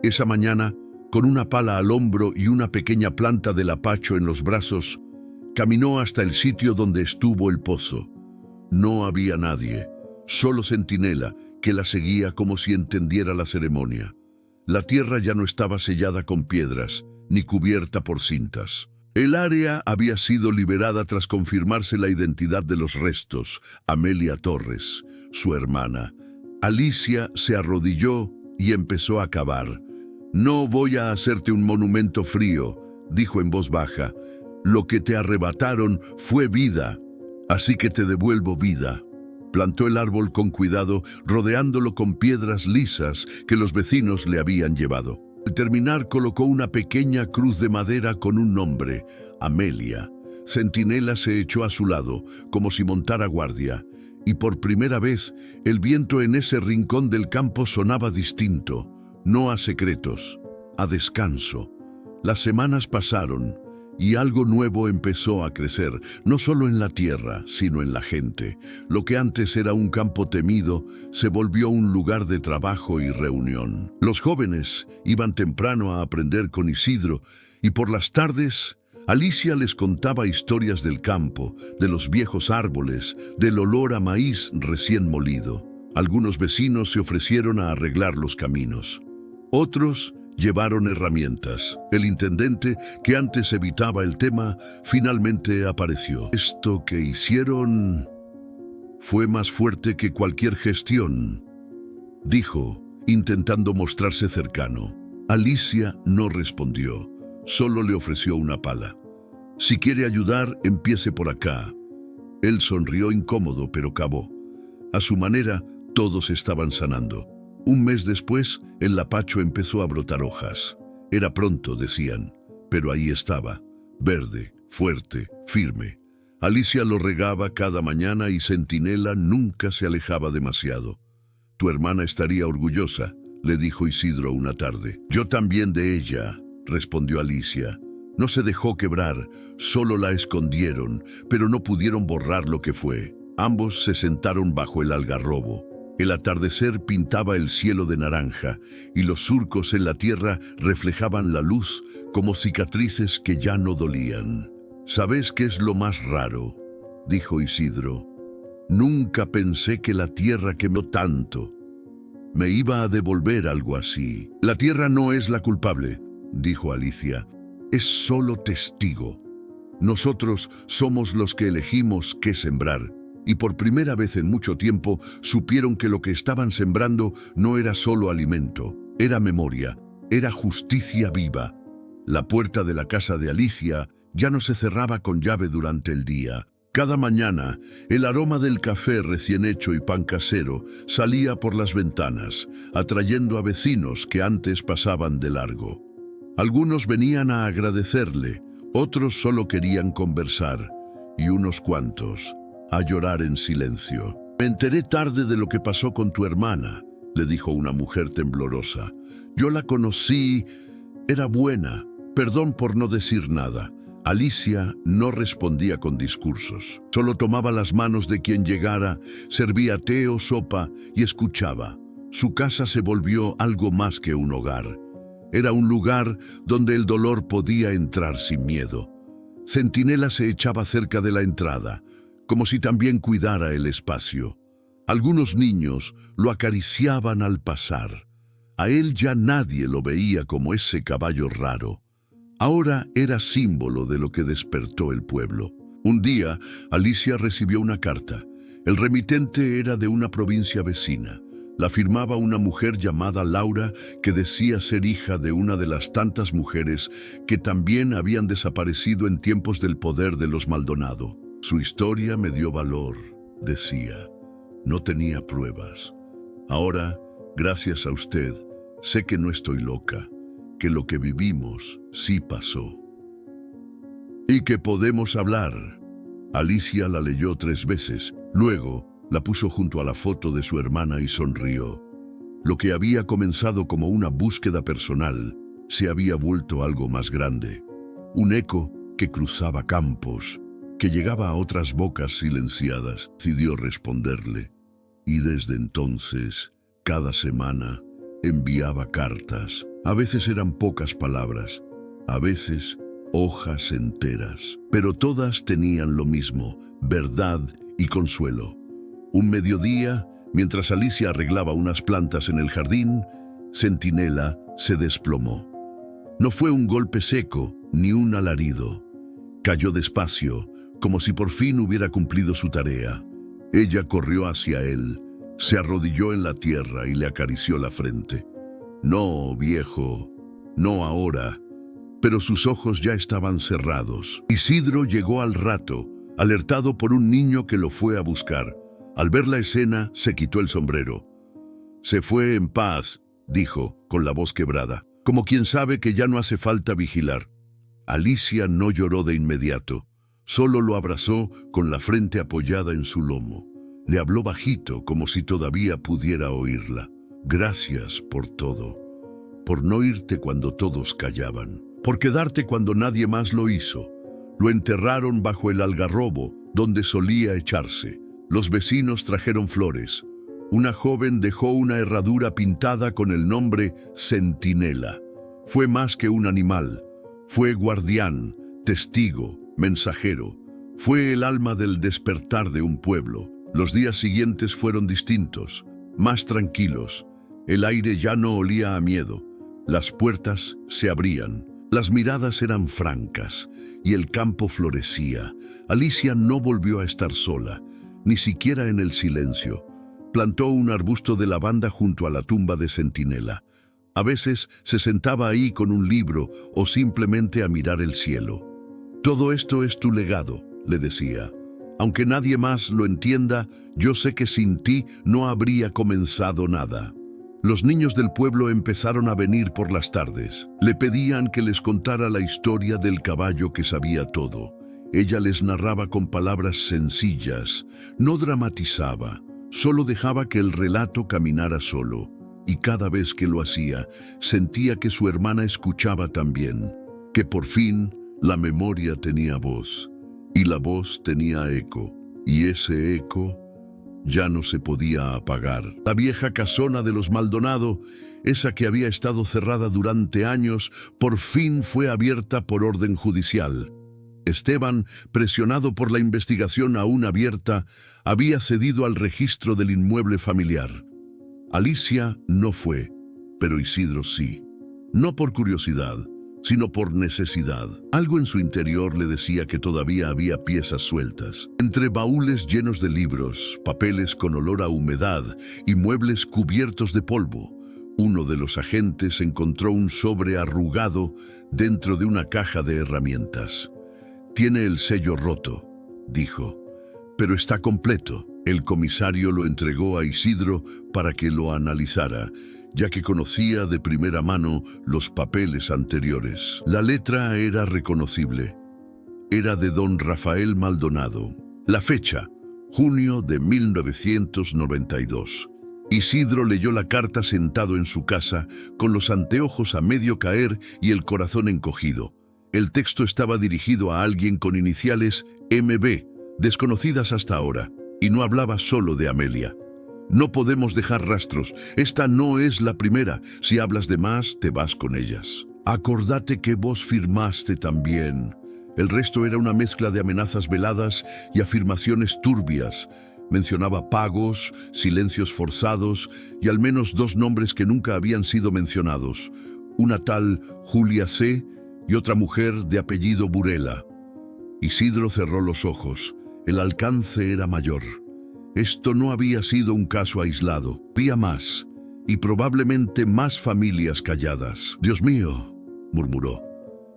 Speaker 1: Esa mañana, con una pala al hombro y una pequeña planta de lapacho en los brazos, caminó hasta el sitio donde estuvo el pozo. No había nadie, solo Centinela, que la seguía como si entendiera la ceremonia. La tierra ya no estaba sellada con piedras, ni cubierta por cintas. El área había sido liberada tras confirmarse la identidad de los restos. Amelia Torres, su hermana. Alicia se arrodilló y empezó a cavar. «No voy a hacerte un monumento frío», dijo en voz baja. «Lo que te arrebataron fue vida, así que te devuelvo vida». Plantó el árbol con cuidado, rodeándolo con piedras lisas que los vecinos le habían llevado. Al terminar, colocó una pequeña cruz de madera con un nombre, Amelia. Centinela se echó a su lado, como si montara guardia, y por primera vez el viento en ese rincón del campo sonaba distinto, no a secretos, a descanso. Las semanas pasaron y algo nuevo empezó a crecer, no solo en la tierra, sino en la gente. Lo que antes era un campo temido se volvió un lugar de trabajo y reunión. Los jóvenes iban temprano a aprender con Isidro y por las tardes Alicia les contaba historias del campo, de los viejos árboles, del olor a maíz recién molido. Algunos vecinos se ofrecieron a arreglar los caminos. Otros llevaron herramientas. El intendente, que antes evitaba el tema, finalmente apareció. Esto que hicieron fue más fuerte que cualquier gestión, dijo, intentando mostrarse cercano. Alicia no respondió, solo le ofreció una pala. «Si quiere ayudar, empiece por acá». Él sonrió incómodo, pero cavó. A su manera, todos estaban sanando. Un mes después, el lapacho empezó a brotar hojas. Era pronto, decían, pero ahí estaba, verde, fuerte, firme. Alicia lo regaba cada mañana y Centinela nunca se alejaba demasiado. «Tu hermana estaría orgullosa», le dijo Isidro una tarde. «Yo también de ella», respondió Alicia. No se dejó quebrar, solo la escondieron, pero no pudieron borrar lo que fue. Ambos se sentaron bajo el algarrobo. El atardecer pintaba el cielo de naranja y los surcos en la tierra reflejaban la luz como cicatrices que ya no dolían. «¿Sabes qué es lo más raro?», dijo Isidro. «Nunca pensé que la tierra quemó tanto. Me iba a devolver algo así». «La tierra no es la culpable», dijo Alicia. «Es solo testigo. Nosotros somos los que elegimos qué sembrar». Y por primera vez en mucho tiempo supieron que lo que estaban sembrando no era solo alimento, era memoria, era justicia viva. La puerta de la casa de Alicia ya no se cerraba con llave durante el día. Cada mañana, el aroma del café recién hecho y pan casero salía por las ventanas, atrayendo a vecinos que antes pasaban de largo. Algunos venían a agradecerle, otros solo querían conversar, y unos cuantos a llorar en silencio. «Me enteré tarde de lo que pasó con tu hermana», le dijo una mujer temblorosa. «Yo la conocí, era buena, perdón por no decir nada». Alicia no respondía con discursos. Solo tomaba las manos de quien llegara, servía té o sopa y escuchaba. Su casa se volvió algo más que un hogar. Era un lugar donde el dolor podía entrar sin miedo. Centinela se echaba cerca de la entrada, como si también cuidara el espacio. Algunos niños lo acariciaban al pasar. A él ya nadie lo veía como ese caballo raro. Ahora era símbolo de lo que despertó el pueblo. Un día, Alicia recibió una carta. El remitente era de una provincia vecina. La firmaba una mujer llamada Laura, que decía ser hija de una de las tantas mujeres que también habían desaparecido en tiempos del poder de los Maldonado. «Su historia me dio valor», decía. «No tenía pruebas. Ahora, gracias a usted, sé que no estoy loca, que lo que vivimos sí pasó. Y que podemos hablar». Alicia la leyó 3 veces. Luego, la puso junto a la foto de su hermana y sonrió. Lo que había comenzado como una búsqueda personal se había vuelto algo más grande. Un eco que cruzaba campos, que llegaba a otras bocas silenciadas. Decidió responderle. Y desde entonces, Cada semana enviaba cartas. A veces eran pocas palabras, a veces hojas enteras, pero todas tenían lo mismo: verdad y consuelo. Un mediodía, mientras Alicia arreglaba unas plantas en el jardín, Centinela se desplomó. No fue un golpe seco ni un alarido. Cayó despacio, como si por fin hubiera cumplido su tarea. Ella corrió hacia él, se arrodilló en la tierra y le acarició la frente. No, viejo, no ahora. Pero sus ojos ya estaban cerrados. Isidro llegó al rato, alertado por un niño que lo fue a buscar. Al ver la escena, se quitó el sombrero. «Se fue en paz», dijo, con la voz quebrada, como quien sabe que ya no hace falta vigilar. Alicia no lloró de inmediato, solo lo abrazó con la frente apoyada en su lomo. Le habló bajito, como si todavía pudiera oírla. «Gracias por todo, por no irte cuando todos callaban, por quedarte cuando nadie más lo hizo». Lo enterraron bajo el algarrobo, donde solía echarse. Los vecinos trajeron flores. Una joven dejó una herradura pintada con el nombre Centinela. Fue más que un animal. Fue guardián, testigo, mensajero. Fue el alma del despertar de un pueblo. Los días siguientes fueron distintos, más tranquilos. El aire ya no olía a miedo. Las puertas se abrían. Las miradas eran francas y el campo florecía. Alicia no volvió a estar sola, ni siquiera en el silencio. Plantó un arbusto de lavanda junto a la tumba de Centinela. A veces se sentaba ahí con un libro o simplemente a mirar el cielo. «Todo esto es tu legado», le decía. «Aunque nadie más lo entienda, yo sé que sin ti no habría comenzado nada». Los niños del pueblo empezaron a venir por las tardes. Le pedían que les contara la historia del caballo que sabía todo. Ella les narraba con palabras sencillas, no dramatizaba, solo dejaba que el relato caminara solo. Y cada vez que lo hacía, sentía que su hermana escuchaba también, que por fin la memoria tenía voz, y la voz tenía eco, y ese eco ya no se podía apagar. La vieja casona de los Maldonado, esa que había estado cerrada durante años, por fin fue abierta por orden judicial. Esteban, presionado por la investigación aún abierta, había cedido al registro del inmueble familiar. Alicia no fue, pero Isidro sí. No por curiosidad, sino por necesidad. Algo en su interior le decía que todavía había piezas sueltas. Entre baúles llenos de libros, papeles con olor a humedad y muebles cubiertos de polvo, uno de los agentes encontró un sobre arrugado dentro de una caja de herramientas. «Tiene el sello roto», dijo, «pero está completo». El comisario lo entregó a Isidro para que lo analizara, ya que conocía de primera mano los papeles anteriores. La letra era reconocible. Era de don Rafael Maldonado. La fecha, junio de 1992. Isidro leyó la carta sentado en su casa, con los anteojos a medio caer y el corazón encogido. El texto estaba dirigido a alguien con iniciales MB, desconocidas hasta ahora, y no hablaba solo de Amelia. «No podemos dejar rastros. Esta no es la primera. Si hablas de más, te vas con ellas. Acordate que vos firmaste también». El resto era una mezcla de amenazas veladas y afirmaciones turbias. Mencionaba pagos, silencios forzados y al menos dos nombres que nunca habían sido mencionados. Una tal Julia C. y otra mujer de apellido Burela. Isidro cerró los ojos. El alcance era mayor. Esto no había sido un caso aislado. Había más, y probablemente más familias calladas. «Dios mío», murmuró,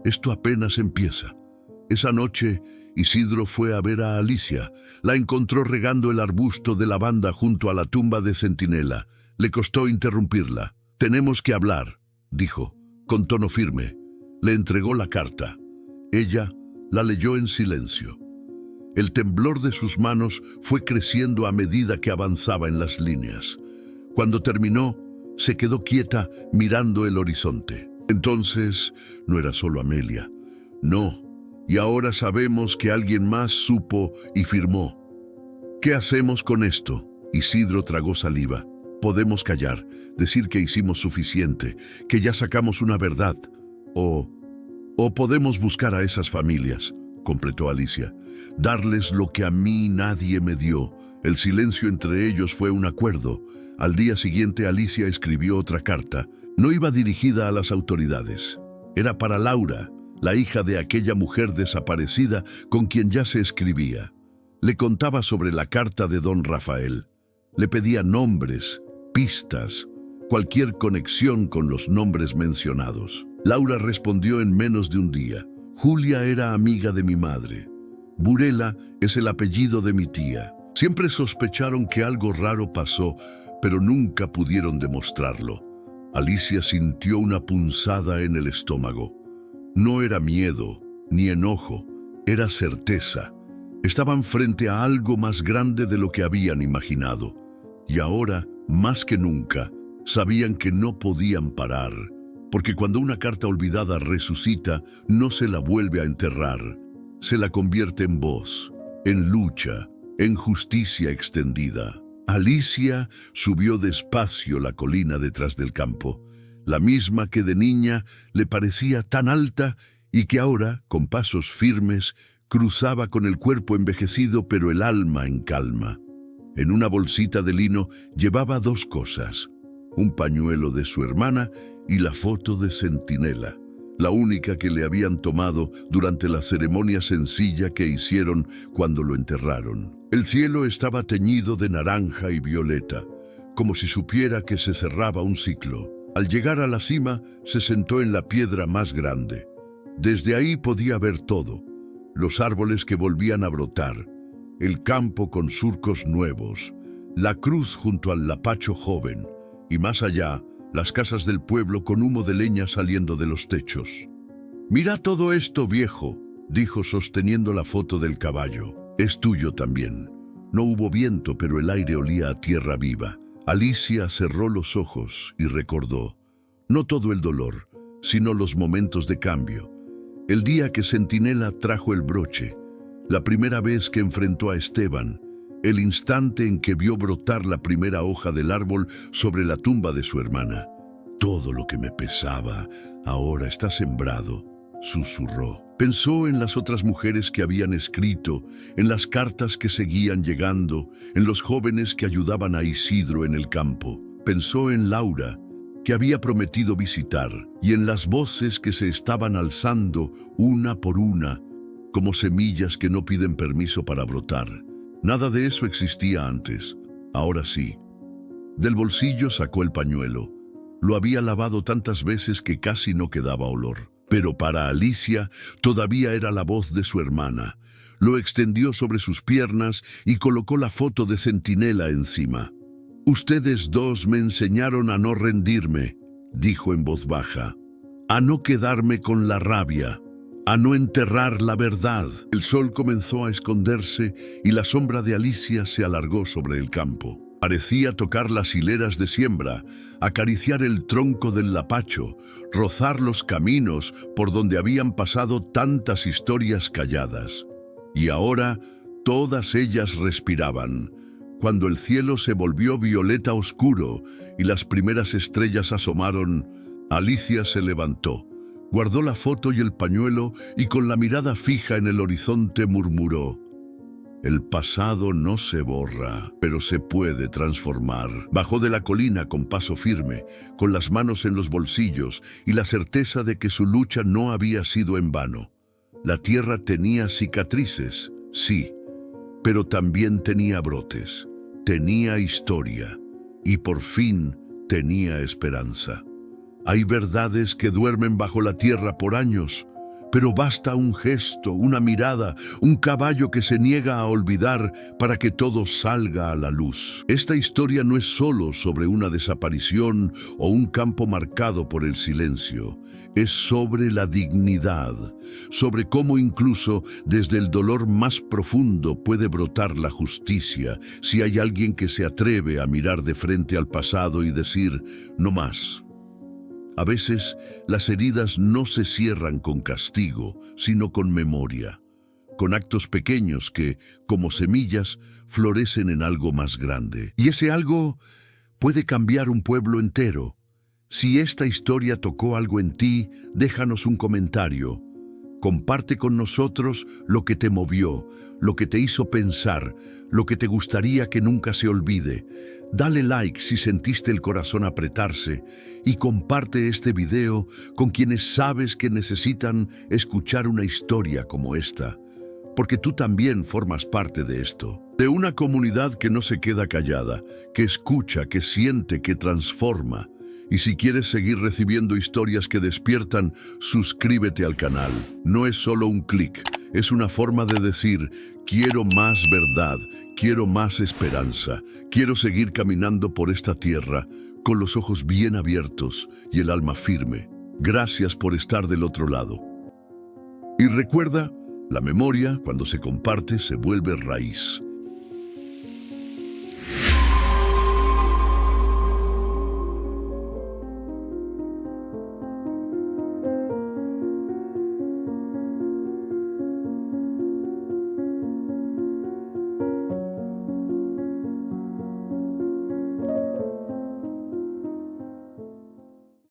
Speaker 1: «esto apenas empieza». Esa noche, Isidro fue a ver a Alicia. La encontró regando el arbusto de lavanda junto a la tumba de Centinela. Le costó interrumpirla. «Tenemos que hablar», dijo, con tono firme. Le entregó la carta. Ella la leyó en silencio. El temblor de sus manos fue creciendo a medida que avanzaba en las líneas. Cuando terminó, se quedó quieta mirando el horizonte. Entonces, no era solo Amelia. No, y ahora sabemos que alguien más supo y firmó. «¿Qué hacemos con esto?» Isidro tragó saliva. Podemos callar, decir que hicimos suficiente, que ya sacamos una verdad. O podemos buscar a esas familias, completó Alicia. Darles lo que a mí nadie me dio. El silencio entre ellos fue un acuerdo. Al día siguiente Alicia escribió otra carta. No iba dirigida a las autoridades. Era para Laura, la hija de aquella mujer desaparecida con quien ya se escribía. Le contaba sobre la carta de don Rafael. Le pedía nombres, pistas, cualquier conexión con los nombres mencionados. Laura respondió en menos de un día. Julia era amiga de mi madre. Burela es el apellido de mi tía. Siempre sospecharon que algo raro pasó, pero nunca pudieron demostrarlo. Alicia sintió una punzada en el estómago. No era miedo, ni enojo, era certeza. Estaban frente a algo más grande de lo que habían imaginado. Y ahora, más que nunca, sabían que no podían parar, porque cuando una carta olvidada resucita, no se la vuelve a enterrar. Se la convierte en voz, en lucha, en justicia extendida. Alicia subió despacio la colina detrás del campo, la misma que de niña le parecía tan alta y que ahora, con pasos firmes, cruzaba con el cuerpo envejecido pero el alma en calma. En una bolsita de lino llevaba dos cosas, un pañuelo de su hermana y la foto de Centinela, la única que le habían tomado durante la ceremonia sencilla que hicieron cuando lo enterraron. El cielo estaba teñido de naranja y violeta, como si supiera que se cerraba un ciclo. Al llegar a la cima, se sentó en la piedra más grande. Desde ahí podía ver todo, los árboles que volvían a brotar, el campo con surcos nuevos, la cruz junto al lapacho joven, y más allá, las casas del pueblo con humo de leña saliendo de los techos. «Mira todo esto, viejo», dijo sosteniendo la foto del caballo. «Es tuyo también». No hubo viento, pero el aire olía a tierra viva. Alicia cerró los ojos y recordó, no todo el dolor, sino los momentos de cambio. El día que Centinela trajo el broche, la primera vez que enfrentó a Esteban, el instante en que vio brotar la primera hoja del árbol sobre la tumba de su hermana. «Todo lo que me pesaba ahora está sembrado», susurró. Pensó en las otras mujeres que habían escrito, en las cartas que seguían llegando, en los jóvenes que ayudaban a Isidro en el campo. Pensó en Laura, que había prometido visitar, y en las voces que se estaban alzando una por una, como semillas que no piden permiso para brotar. Nada de eso existía antes, ahora sí. Del bolsillo sacó el pañuelo. Lo había lavado tantas veces que casi no quedaba olor. Pero para Alicia todavía era la voz de su hermana. Lo extendió sobre sus piernas y colocó la foto de Centinela encima. «Ustedes dos me enseñaron a no rendirme», dijo en voz baja, «a no quedarme con la rabia, a no enterrar la verdad». El sol comenzó a esconderse y la sombra de Alicia se alargó sobre el campo. Parecía tocar las hileras de siembra, acariciar el tronco del lapacho, rozar los caminos por donde habían pasado tantas historias calladas. Y ahora todas ellas respiraban. Cuando el cielo se volvió violeta oscuro y las primeras estrellas asomaron, Alicia se levantó, guardó la foto y el pañuelo y con la mirada fija en el horizonte murmuró: «El pasado no se borra, pero se puede transformar». Bajó de la colina con paso firme, con las manos en los bolsillos y la certeza de que su lucha no había sido en vano. La tierra tenía cicatrices, sí, pero también tenía brotes, tenía historia y por fin tenía esperanza. Hay verdades que duermen bajo la tierra por años, pero basta un gesto, una mirada, un caballo que se niega a olvidar para que todo salga a la luz. Esta historia no es solo sobre una desaparición o un campo marcado por el silencio. Es sobre la dignidad, sobre cómo incluso desde el dolor más profundo puede brotar la justicia si hay alguien que se atreve a mirar de frente al pasado y decir «no más». A veces, las heridas no se cierran con castigo, sino con memoria, con actos pequeños que, como semillas, florecen en algo más grande. Y ese algo puede cambiar un pueblo entero. Si esta historia tocó algo en ti, déjanos un comentario. Comparte con nosotros lo que te movió, lo que te hizo pensar, lo que te gustaría que nunca se olvide. Dale like si sentiste el corazón apretarse y comparte este video con quienes sabes que necesitan escuchar una historia como esta, porque tú también formas parte de esto. De una comunidad que no se queda callada, que escucha, que siente, que transforma. Y si quieres seguir recibiendo historias que despiertan, suscríbete al canal. No es solo un clic, es una forma de decir, quiero más verdad, quiero más esperanza, quiero seguir caminando por esta tierra con los ojos bien abiertos y el alma firme. Gracias por estar del otro lado. Y recuerda, la memoria, cuando se comparte, se vuelve raíz.